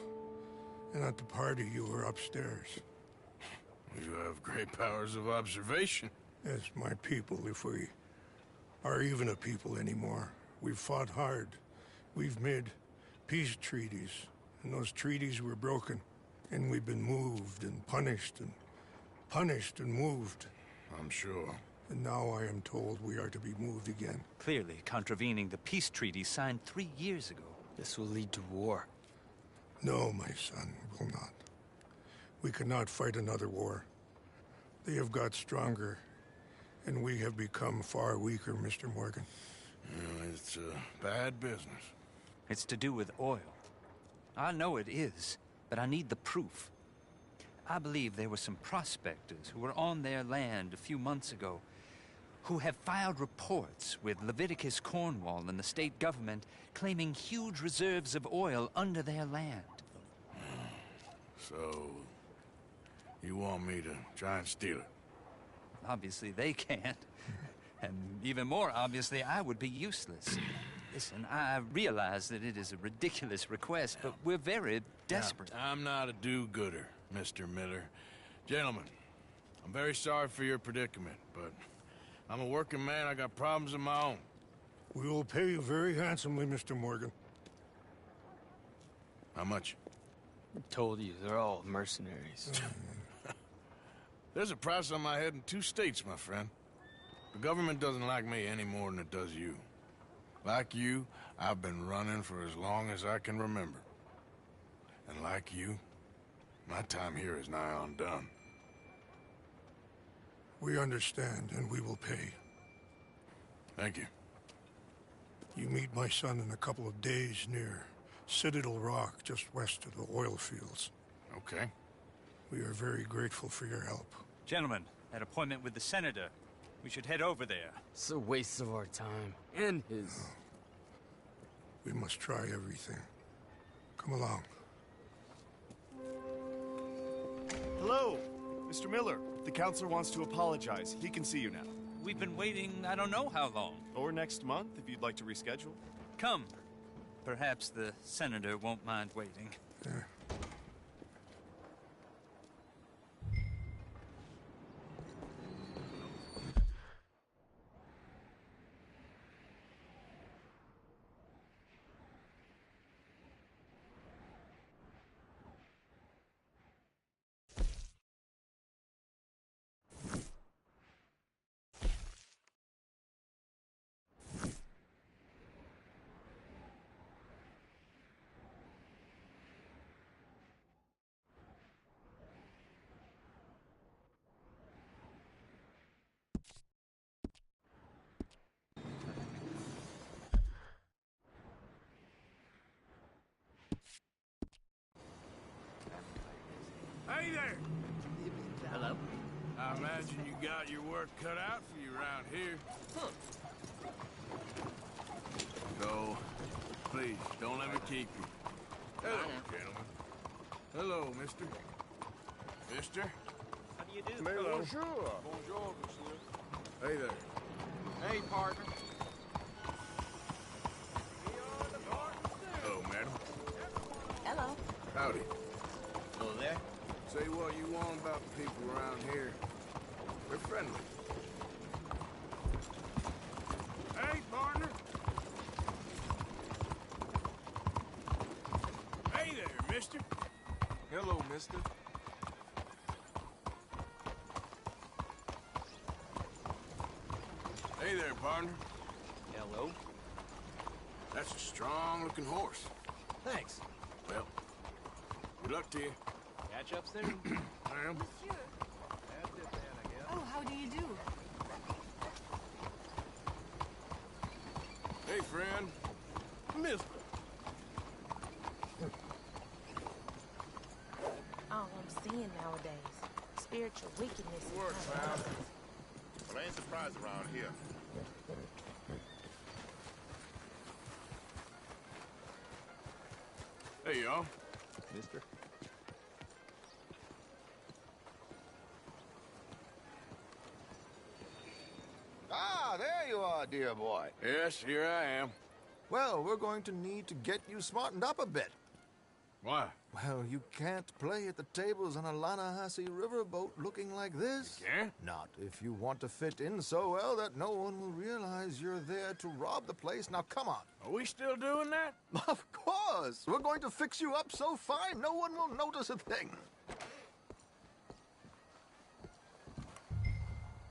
And at the party, you were upstairs. You have great powers of observation. Yes, my people, if we are even a people anymore. We've fought hard. We've made peace treaties, and those treaties were broken. And we've been moved and punished and moved. I'm sure. And now I am told we are to be moved again. Clearly contravening the peace treaty signed 3 years ago. This will lead to war. No, my son, it will not. We cannot fight another war. They have got stronger, and we have become far weaker, Mr. Morgan. It's a bad business. It's to do with oil. I know it is, but I need the proof. I believe there were some prospectors who were on their land a few months ago who have filed reports with Leviticus Cornwall and the state government claiming huge reserves of oil under their land. So, you want me to try and steal it? Obviously they can't. And even more obviously, I would be useless. Listen, I realize that it is a ridiculous request, but we're very desperate. Now, I'm not a do-gooder, Mr. Miller. Gentlemen, I'm very sorry for your predicament, but I'm a working man. I got problems of my own. We will pay you very handsomely, Mr. Morgan. How much? I told you, they're all mercenaries. There's a price on my head in 2 states, my friend. The government doesn't like me any more than it does you. Like you, I've been running for as long as I can remember. And like you, my time here is nigh undone. We understand, and we will pay. Thank you. You meet my son in a couple of days near Citadel Rock, just west of the oil fields. Okay. We are very grateful for your help. Gentlemen, That appointment with the senator. We should head over there. It's a waste of our time. And his. We must try everything. Come along. Hello, Mr. Miller. The counselor wants to apologize. He can see you now. We've been waiting I don't know how long. Or next month, if you'd like to reschedule. Come. Perhaps the senator won't mind waiting. Hey there! Hello? I imagine you got your work cut out for you around here. Huh. So, please, don't let me keep you. Hello, gentlemen. Hello, mister. Mister? How do you do? Hello. Bonjour. Bonjour, monsieur. Hey there. Hey, partner. Hello, madam. Hello. Howdy. Hello there. Say what you want about the people around here. They're friendly. Hey, partner. Hey there, mister. Hello, mister. Hey there, partner. Hello. That's a strong-looking horse. Thanks. Well, good luck to you. Catch up soon. Ma'am. Monsieur. Oh, how do you do? Hey, friend. Mister. All I'm seeing nowadays, spiritual wickedness. Work, pal. Well, I ain't surprised around here. Hey, y'all. Mister? Ah, there you are, dear boy. Yes, here I am. Well, we're going to need to get you smartened up a bit. Why? Well, you can't play at the tables on a Lannahechee riverboat looking like this. You can't? Not if you want to fit in so well that no one will realize you're there to rob the place. Now, come on. Are we still doing that? Of course. We're going to fix you up so fine no one will notice a thing.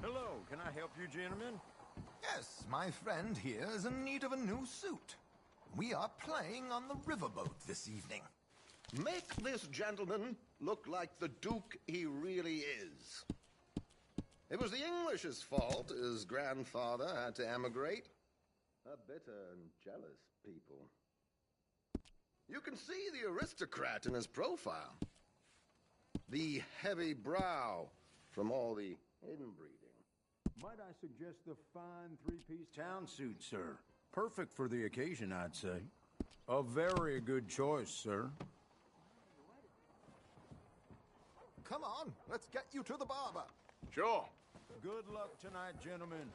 Hello, can I help you, gentlemen? Yes, my friend here is in need of a new suit. We are playing on the riverboat this evening. Make this gentleman look like the Duke he really is. It was the English's fault his grandfather had to emigrate. A bitter and jealous people. You can see the aristocrat in his profile. The heavy brow from all the inbreeding. Might I suggest the fine three-piece town suit, sir? Perfect for the occasion, I'd say. A very good choice, sir. Come on, let's get you to the barber. Sure. Good luck tonight, gentlemen.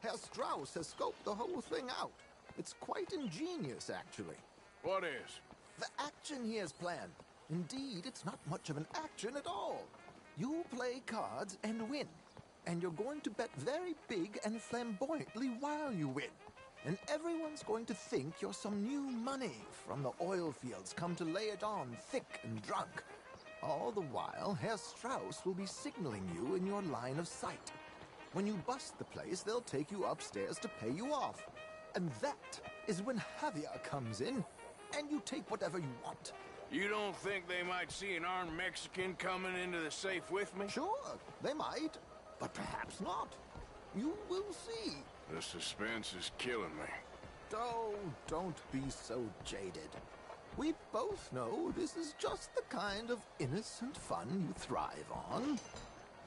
Herr Strauss has scoped the whole thing out. It's quite ingenious, actually. What is? The action he has planned. Indeed, it's not much of an action at all. You play cards and win. And you're going to bet very big and flamboyantly while you win. And everyone's going to think you're some new money from the oil fields come to lay it on thick and drunk. All the while, Herr Strauss will be signaling you in your line of sight. When you bust the place, they'll take you upstairs to pay you off. And that is when Javier comes in, and you take whatever you want. You don't think they might see an armed Mexican coming into the safe with me? Sure, they might, but perhaps not. You will see. The suspense is killing me. Oh, don't be so jaded. We both know this is just the kind of innocent fun you thrive on.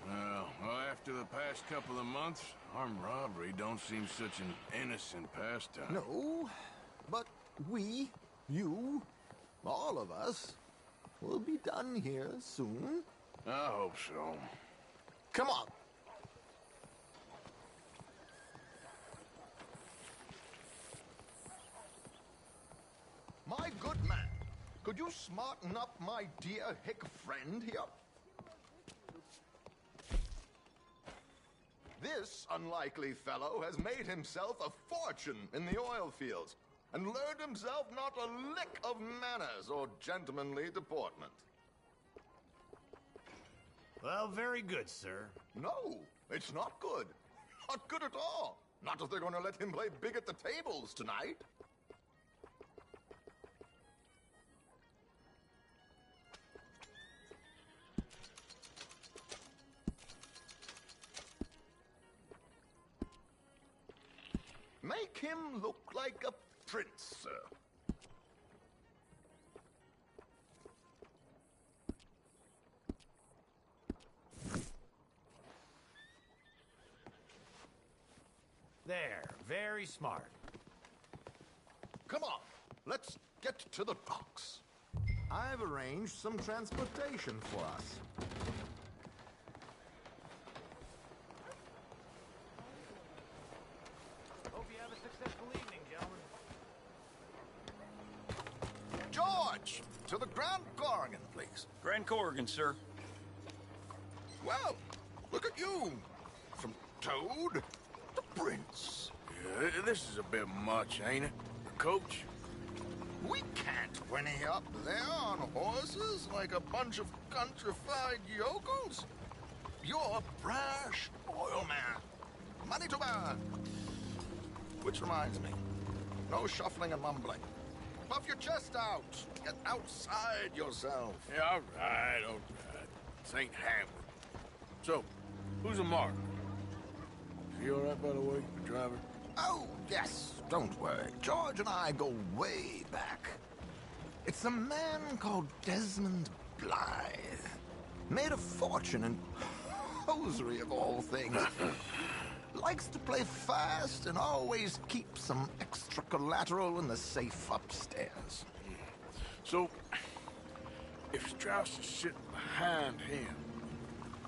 Well, after the past couple of months, armed robbery don't seem such an innocent pastime. No, but we, you, all of us, will be done here soon. I hope so. Come on. My good man, could you smarten up my dear hick friend here? This unlikely fellow has made himself a fortune in the oil fields and learned himself not a lick of manners or gentlemanly deportment. Well, very good, sir. No, it's not good. Not good at all. Not if they're going to let him play big at the tables tonight. Make him look like a prince, sir. There, very smart. Come on, let's get to the docks. I've arranged some transportation for us. Hope you have a successful evening, gentlemen. George, to the Grand Corrigan, please. Grand Corrigan, sir. Well, look at you. From Toad to Prince. Yeah, this is a bit much, ain't it? Coach? We can't whinny up there on horses like a bunch of countrified yokels. You're a brash oil man. Money to burn. Which reminds me, no shuffling and mumbling. Puff your chest out. Get outside yourself. Yeah, all right. Saint Hamlet. So, who's a mark? Is he all right, by the way, the driver? Oh, yes. Don't worry. George and I go way back. It's a man called Desmond Blythe. Made a fortune in hosiery of all things. Likes to play fast and always keeps some extra collateral in the safe upstairs. So, if Strauss is sitting behind him,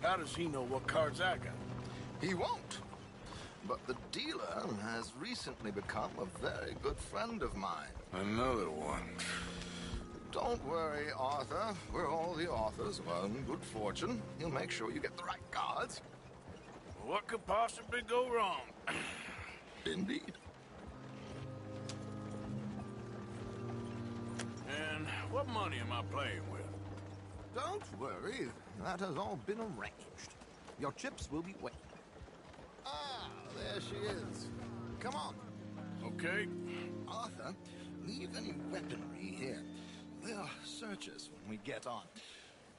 how does he know what cards I got? He won't. But the dealer has recently become a very good friend of mine. Another one. Don't worry, Arthur. We're all the authors of our own good fortune. He'll make sure you get the right cards. What could possibly go wrong? Indeed. And what money am I playing with? Don't worry. That has all been arranged. Your chips will be waiting. Ah, there she is. Come on. Okay. Arthur, leave any weaponry here. They'll search us when we get on.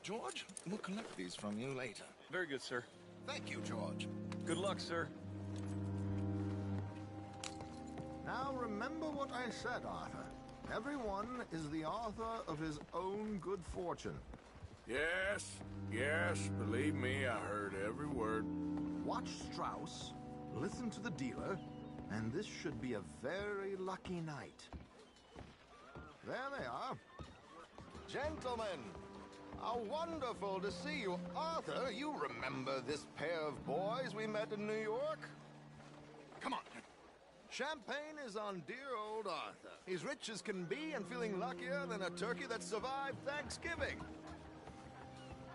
George, we'll collect these from you later. Very good, sir. Thank you, George. Good luck, sir. Now remember what I said, Arthur. Everyone is the author of his own good fortune. Yes, believe me, I heard every word. Watch Strauss, listen to the dealer, and this should be a very lucky night. There they are. Gentlemen, how wonderful to see you. Arthur, you remember this pair of boys we met in New York? Come on. Champagne is on dear old Arthur. He's rich as can be and feeling luckier than a turkey that survived Thanksgiving.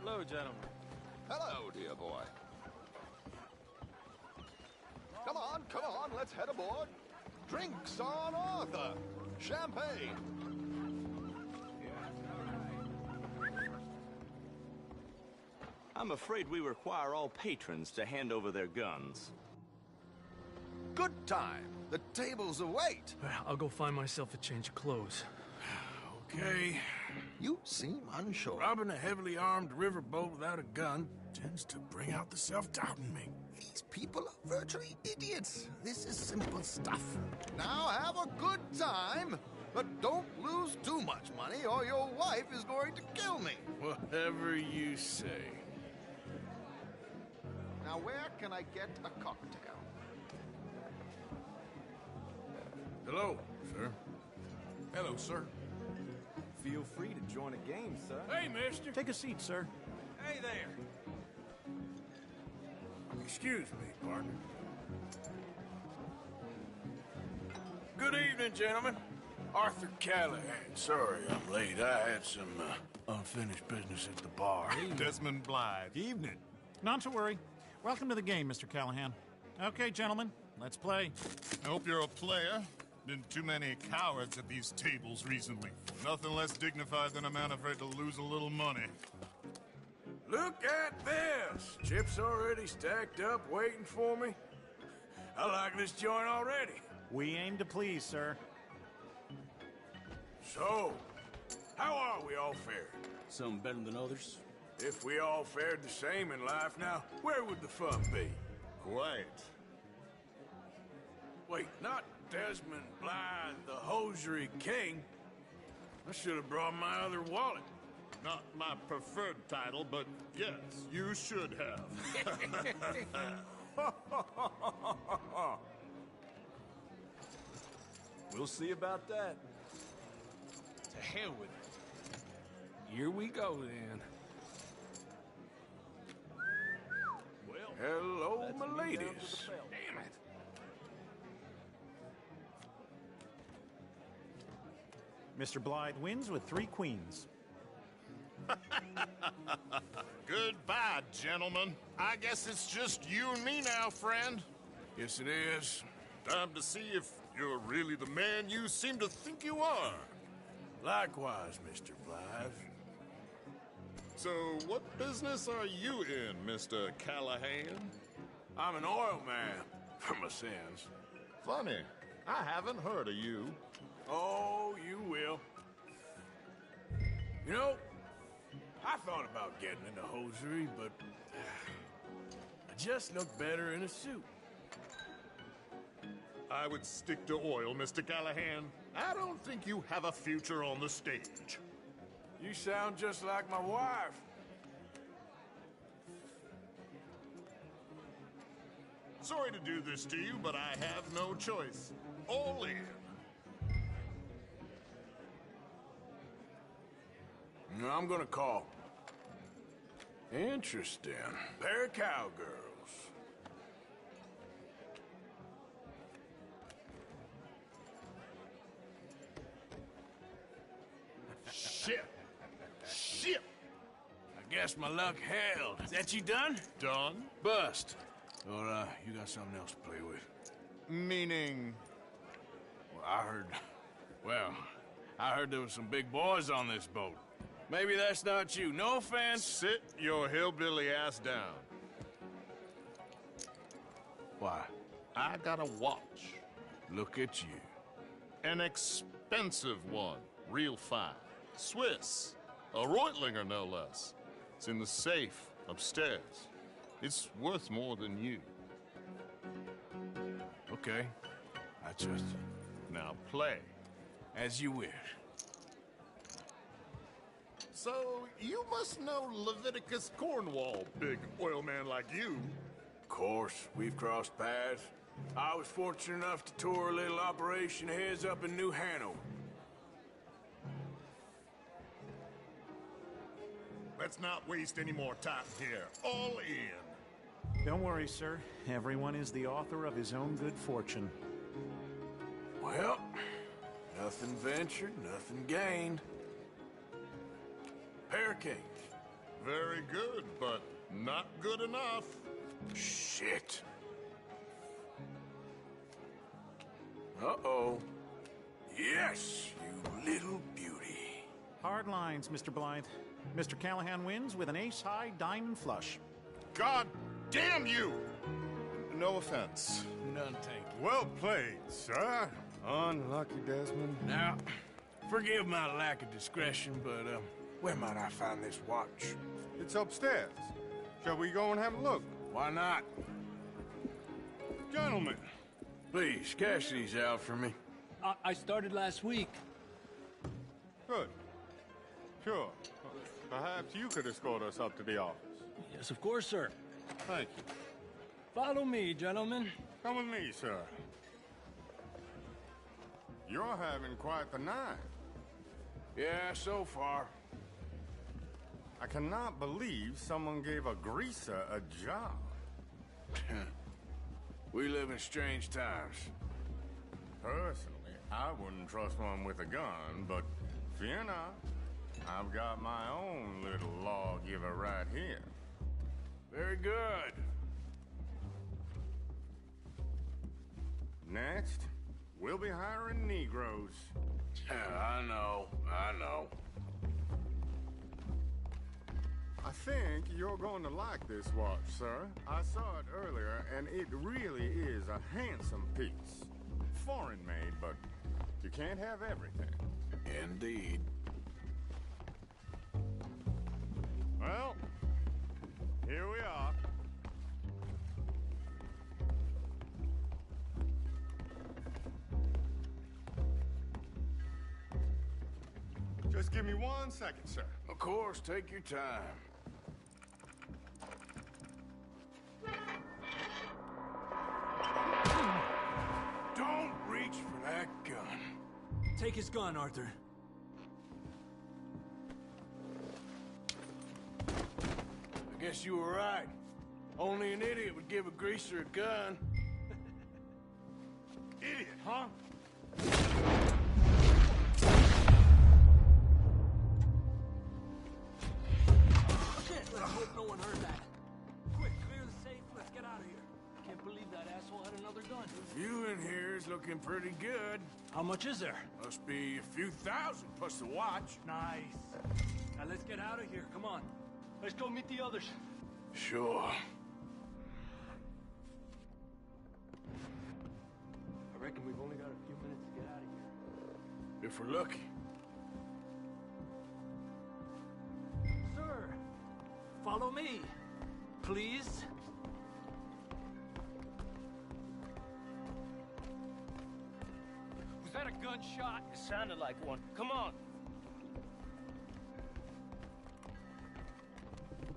Hello, gentlemen. Hello, dear boy. Come on, let's head aboard. Drinks on Arthur. Champagne. I'm afraid we require all patrons to hand over their guns. Good time. The tables await. I'll go find myself a change of clothes. Okay. You seem unsure. Robbing a heavily armed riverboat without a gun tends to bring out the self-doubt in me. These people are virtually idiots. This is simple stuff. Now have a good time, But don't lose too much money or your wife is going to kill me. Whatever you say. Now, where can I get a cocktail? Hello, sir. Hello, sir. Feel free to join a game, sir. Hey, mister. Take a seat, sir. Hey there. Excuse me, partner. Good evening, gentlemen. Arthur Callahan. Sorry I'm late. I had some unfinished business at the bar. Desmond Blythe. Evening. Not to worry. Welcome to the game, Mr. Callahan. Okay, gentlemen, let's play. I hope you're a player. Been too many cowards at these tables recently. Nothing less dignified than a man afraid to lose a little money. Look at this! Chips already stacked up, waiting for me. I like this joint already. We aim to please, sir. So, how are we all fared? Some better than others. If we all fared the same in life now, where would the fun be? Quite. Wait, not Desmond Blythe, the hosiery king. I should have brought my other wallet. Not my preferred title, but yes, you should have. We'll see about that. To hell with it. Here we go, then. Well, hello, my ladies. Damn it. Mr. Blythe wins with 3 queens. Goodbye, gentlemen. I guess it's just you and me now, friend. Yes, it is. Time to see if you're really the man you seem to think you are. Likewise, Mr. Blythe. So, what business are you in, Mr. Callahan? I'm an oil man, for my sins. Funny, I haven't heard of you. Oh, you will. You know, I thought about getting into hosiery, but I just look better in a suit. I would stick to oil, Mr. Callahan. I don't think you have a future on the stage. You sound just like my wife. Sorry to do this to you, but I have no choice. All in. No, I'm gonna call. Interesting. Pair of cowgirls. Shit. Shit. I guess my luck held. Is that you done? Done? Bust. Or, you got something else to play with? Meaning? Well, I heard there was some big boys on this boat. Maybe that's not you. No offense. Sit your hillbilly ass down. Why? I got a watch. Look at you. An expensive one. Real fine. Swiss. A Reutlinger, no less. It's in the safe upstairs. It's worth more than you. Okay. I trust you. Now play. As you wish. So, you must know Leviticus Cornwall, big oil man like you. Of course, we've crossed paths. I was fortunate enough to tour a little operation of his up in New Hanover. Let's not waste any more time here. All in. Don't worry, sir. Everyone is the author of his own good fortune. Well, nothing ventured, nothing gained. Pair of kings. Very good, but not good enough. Shit. Uh-oh. Yes, you little beauty. Hard lines, Mr. Blythe. Mr. Callahan wins with an ace-high diamond flush. God damn you! No offense. None taken. Well played, sir. Unlucky, Desmond. Now, forgive my lack of discretion, but, where might I find this watch? It's upstairs. Shall we go and have a look? Why not? Gentlemen. Please, cash these out for me. I started last week. Good. Sure. Perhaps you could escort us up to the office. Yes, of course, sir. Thank you. Follow me, gentlemen. Come with me, sir. You're having quite the night. Yeah, so far. I cannot believe someone gave a greaser a job. We live in strange times. Personally, I wouldn't trust one with a gun, but fear not. I've got my own little lawgiver right here. Very good. Next, we'll be hiring Negroes. I know. I think you're going to like this watch, sir. I saw it earlier, and it really is a handsome piece. Foreign made, but you can't have everything. Indeed. Well, here we are. Just give me 1 second, sir. Of course, take your time. Don't reach for that gun. Take his gun, Arthur. I guess you were right. Only an idiot would give a greaser a gun. Idiot, huh? Shit, let's hope no one heard that. Quick, clear the safe, let's get out of here. Can't believe that asshole had another gun. The view in here is looking pretty good. How much is there? Must be a few thousand plus the watch. Nice. Now let's get out of here, come on. Let's go meet the others. Sure. I reckon we've only got a few minutes to get out of here. If we're lucky. Sir, follow me, please. Was that a gunshot? It sounded like one. Come on.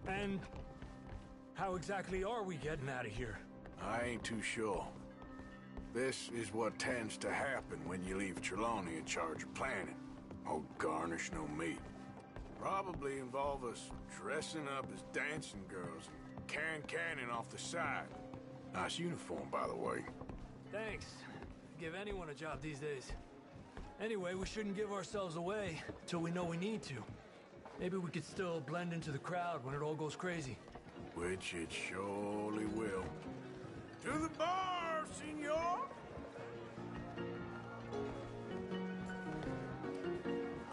And how exactly are we getting out of here? I ain't too sure. This is what tends to happen when you leave Trelawney in charge of planning. Oh, garnish no meat. Probably involve us dressing up as dancing girls and canning off the side. Nice uniform, by the way. Thanks. Give anyone a job these days. Anyway, we shouldn't give ourselves away till we know we need to. Maybe we could still blend into the crowd when it all goes crazy. Which it surely will. To the bar, senor!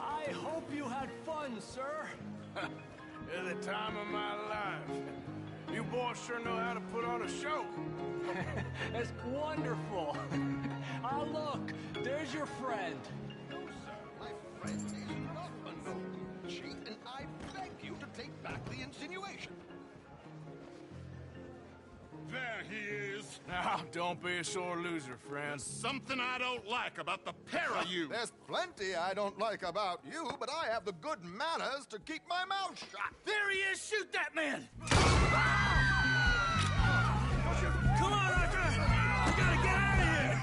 I hope you had fun, sir. At the time of my life. You boys sure know how to put on a show. That's wonderful. Ah, look, there's your friend. No, sir. My friend is not a noble cheat, and I beg you to take back the insinuation. There he is. Now, don't be a sore loser, friend. Something I don't like about the pair of you. There's plenty I don't like about you, but I have the good manners to keep my mouth shut. There he is! Shoot that man! Come on, Arthur! We gotta get out of here!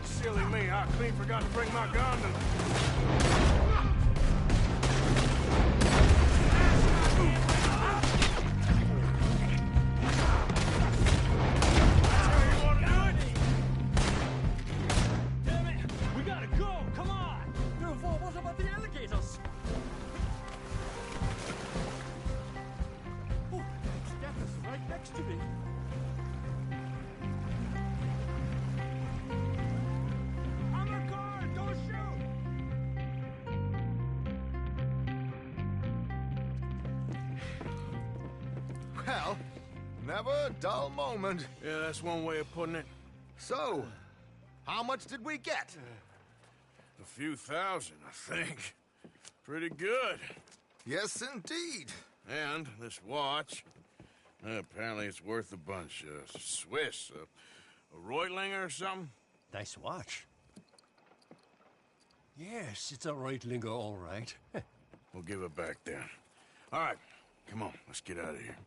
Silly me, I clean forgot to bring my gun to... Damn it! We gotta go! Come on! What about the alligators? Oh, Steph is right next to me. Well, never a dull moment. Yeah, that's one way of putting it. So, how much did we get? A few thousand, I think. Pretty good. Yes, indeed. And this watch, apparently it's worth a bunch. Swiss, a Reutlinger or something? Nice watch. Yes, it's a Reutlinger, all right. We'll give it back then. All right, come on, let's get out of here.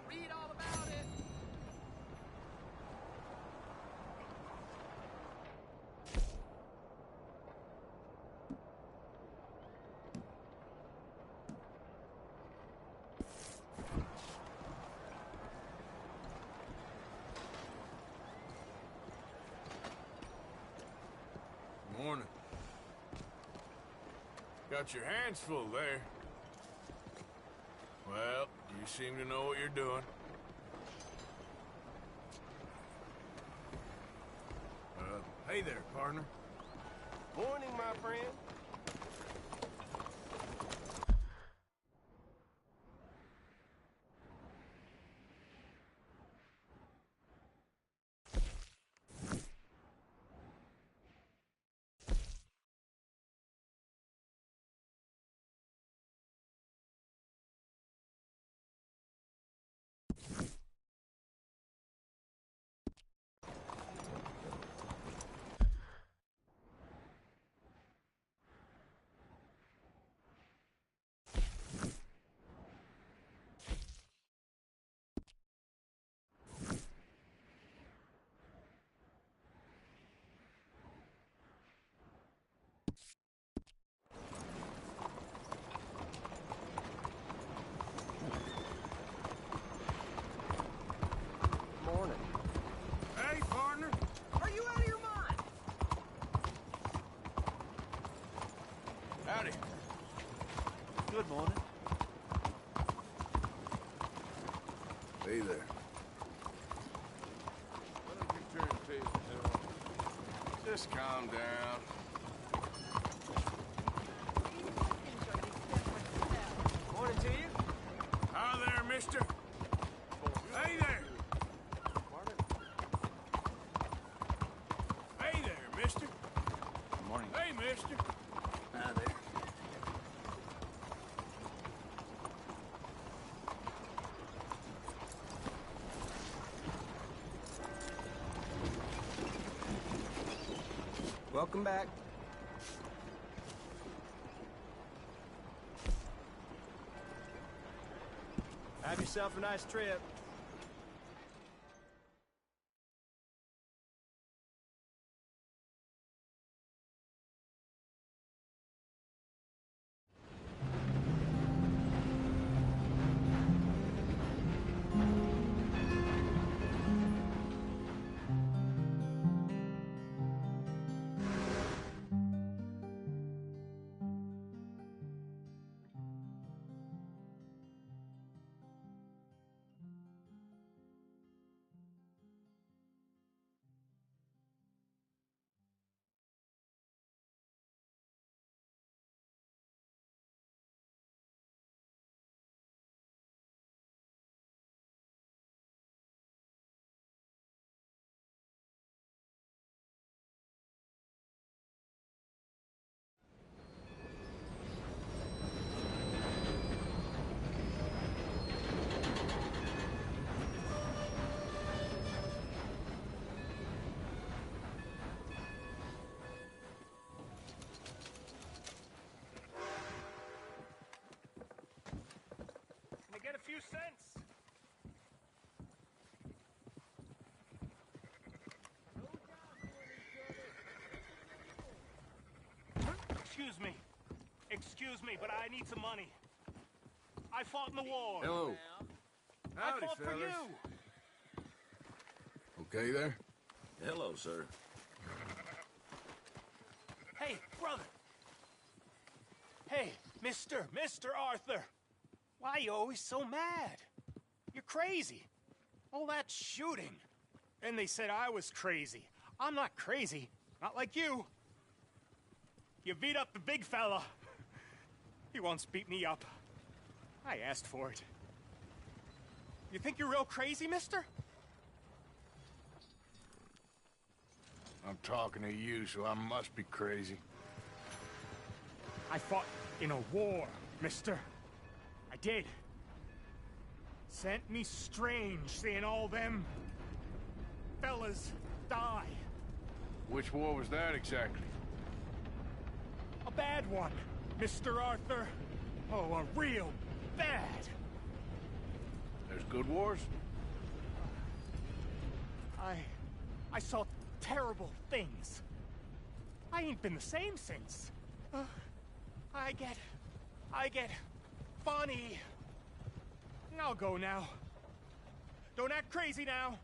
Read all about it. Morning. Got your hands full there. Well, you seem to know what you're doing. Hey there, partner. Morning, my friend. Hey, partner. Are you out of your mind? Howdy. Good morning. Hey there. Why don't you turn tables down? Just calm down. Morning to you. How there, mister? Hey there. Hey there, mister. Good morning. Hey, mister. Ah, there. Welcome back. Have yourself a nice trip. Get a few cents. Excuse me, but I need some money. I fought in the war. Hello. I fought for you. Okay there? Hello, sir. Hey, brother. Hey, Mr. Arthur. Why are you always so mad? You're crazy. All that shooting. And they said I was crazy. I'm not crazy. Not like you. You beat up the big fella. He won't beat me up. I asked for it. You think you're real crazy, mister? I'm talking to you, so I must be crazy. I fought in a war, mister. I did. Sent me strange seeing all them fellas die. Which war was that exactly? A bad one, Mr. Arthur. Oh, a real bad. There's good wars? I saw terrible things. I ain't been the same since. I get funny. I'll go now. Don't act crazy now.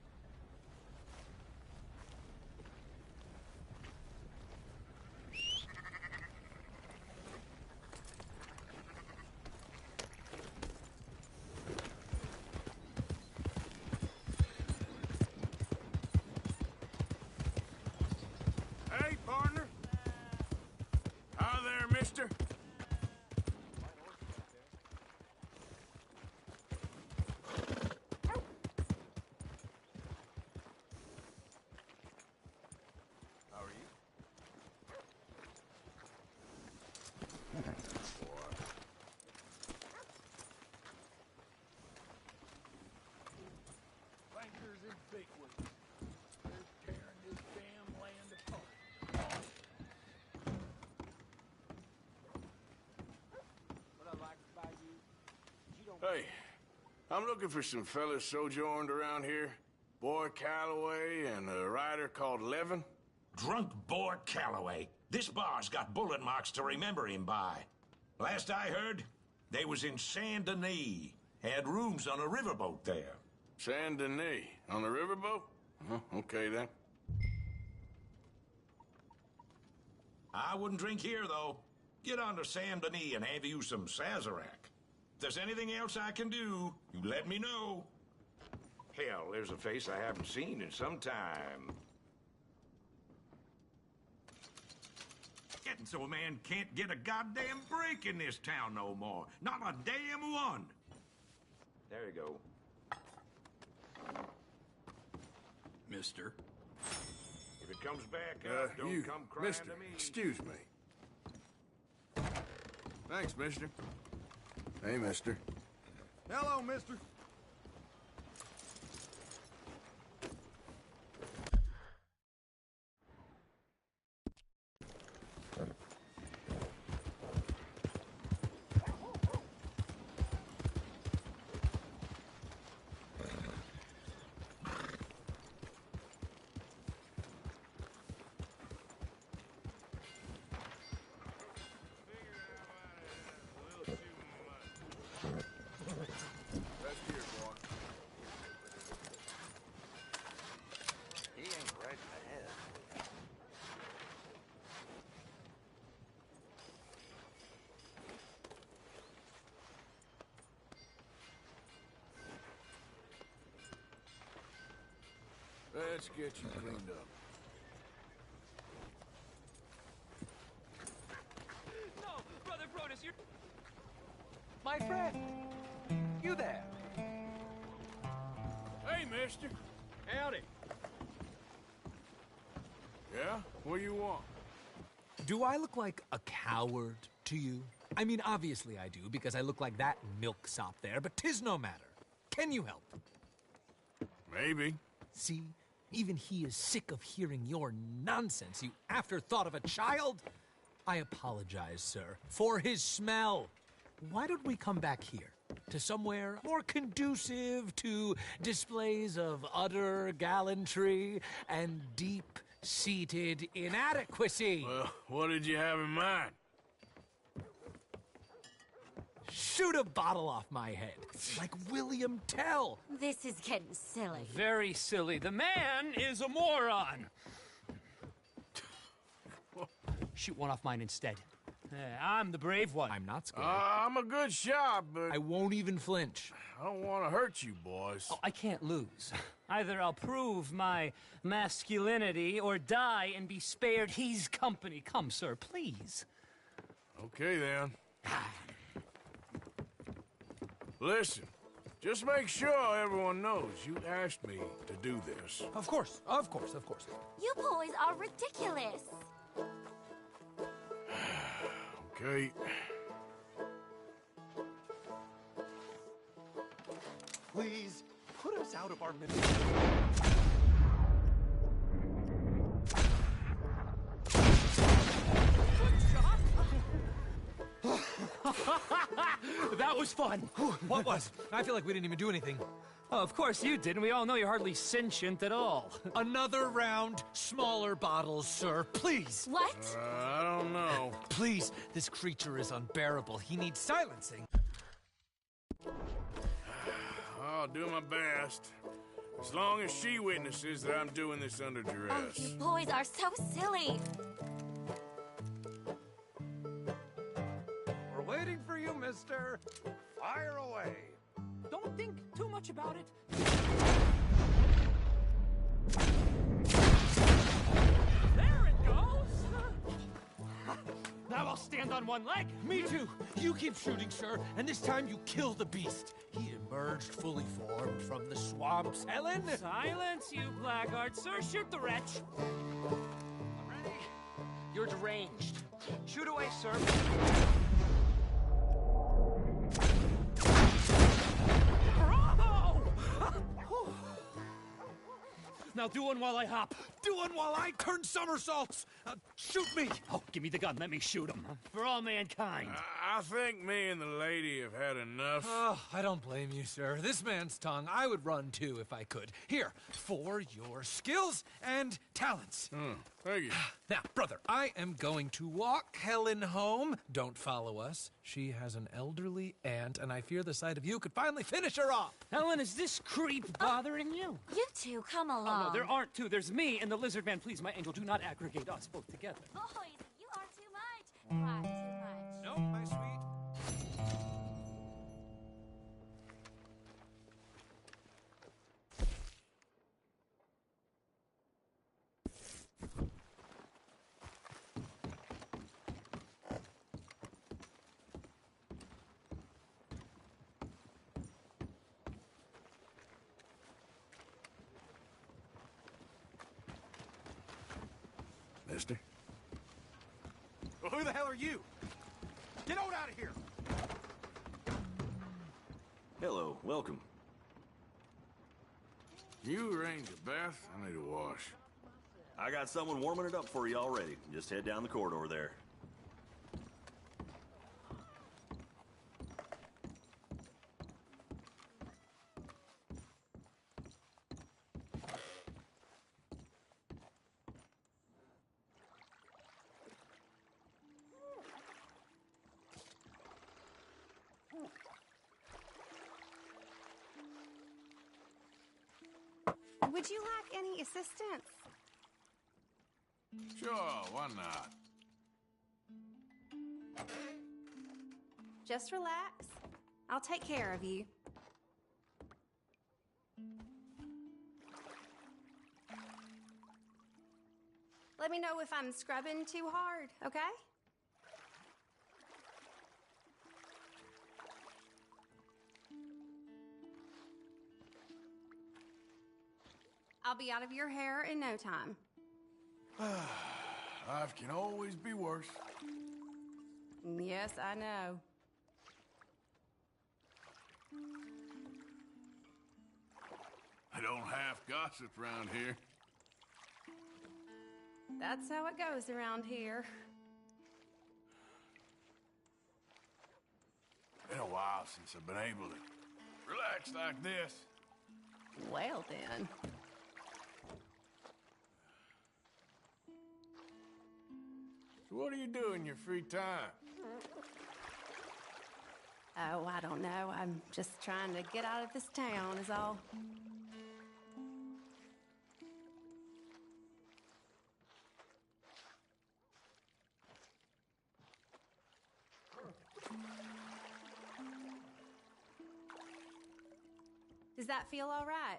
Hey, partner. Hi there, mister. How are you? Bankers and bigwigs. They're tearing this damn land apart. What I like about you, you don't... Hey, I'm looking for some fellas sojourned around here. Boy Calloway and a rider called Levin. Drunk boy Calloway. This bar's got bullet marks to remember him by. Last I heard, they was in Saint Denis. Had rooms on a riverboat there. Saint Denis, on the riverboat? Okay, then. I wouldn't drink here, though. Get on to Saint Denis and have you some Sazerac. If there's anything else I can do, you let me know. Hell, there's a face I haven't seen in some time. Getting so a man can't get a goddamn break in this town no more. Not a damn one. There you go. Mister. If it comes back up, don't come crying mister, to me. excuse me. Thanks, mister. Hey, mister. Hello, mister. He ain't right in the head. Let's get you cleaned up. No, Brother Brodus, you're... My friend. You there. Hey, mister. Howdy. Yeah? What do you want? Do I look like a coward to you? I mean, obviously I do, because I look like that milksop there, but 'tis no matter. Can you help? Maybe. See? Even he is sick of hearing your nonsense, you afterthought of a child. I apologize, sir, for his smell. Why don't we come back here? To somewhere more conducive to displays of utter gallantry and deep-seated inadequacy. Well, what did you have in mind? Shoot a bottle off my head. Like William Tell. This is getting silly. Very silly. The man is a moron. Shoot one off mine instead. I'm the brave one. I'm not scared. I'm a good shot, but I won't even flinch. I don't want to hurt you, boys. Oh, I can't lose. Either I'll prove my masculinity or die and be spared his company. Come, sir, please. Okay, then. Listen, just make sure everyone knows you asked me to do this. Of course, of course, of course. You boys are ridiculous. Okay. Please, put us out of our misery. That was fun. What was? I feel like we didn't even do anything. Oh, of course you didn't. We all know you're hardly sentient at all. Another round, smaller bottles, sir. Please. What? I don't know. Please, this creature is unbearable. He needs silencing. I'll do my best. As long as she witnesses that I'm doing this under duress. Oh, you boys are so silly. We're waiting for you, mister. Fire away. Don't think too much about it. There it goes! Now I'll stand on one leg. Me too. You keep shooting, sir, and this time you kill the beast. He emerged fully formed from the swamps, Helen. Silence, you blackguard. Sir, shoot the wretch. I'm ready. You're deranged. Shoot away, sir. Bravo! Now do one while I hop. Do one while I turn somersaults. Shoot me. Oh, give me the gun. Let me shoot him. For all mankind. I think me and the lady have had enough. Oh, I don't blame you, sir. This man's tongue, I would run too if I could. Here, for your skills and talents. Thank you. Now, brother, I am going to walk Helen home. Don't follow us. She has an elderly aunt, and I fear the sight of you could finally finish her off. Helen, is this creep bothering you? You two, come along. Oh, no, there aren't two. There's me and the lizard man. Please, my angel, do not aggregate us both together. Boys, you are too much. Why too much? No, my sweet. Mister? Well, who the hell are you? Get on out of here! Hello, welcome. You arrange a bath? I need a wash. I got someone warming it up for you already. Just head down the corridor there. Would you like any assistance? Sure, why not? Just relax. I'll take care of you. Let me know if I'm scrubbing too hard, okay? I'll be out of your hair in no time. Life can always be worse. Yes, I know. I don't half gossip around here. That's how it goes around here. Been a while since I've been able to relax like this. Well then. So what do you do in your free time? Oh, I don't know. I'm just trying to get out of this town is all. Does that feel all right?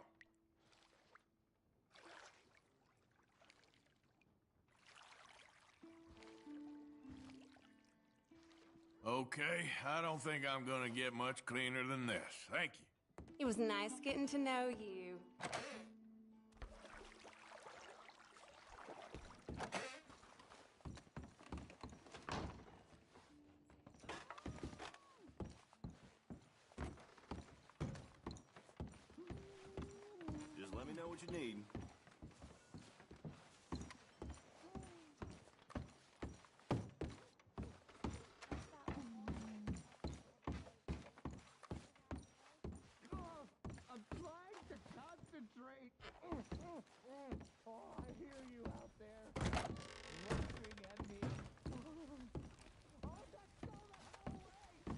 Okay, I don't think I'm gonna get much cleaner than this. Thank you. It was nice getting to know you. Just let me know what you need. I'm trying to concentrate. Oh, I hear you out there. Looking at me. Oh, that's so the hell away.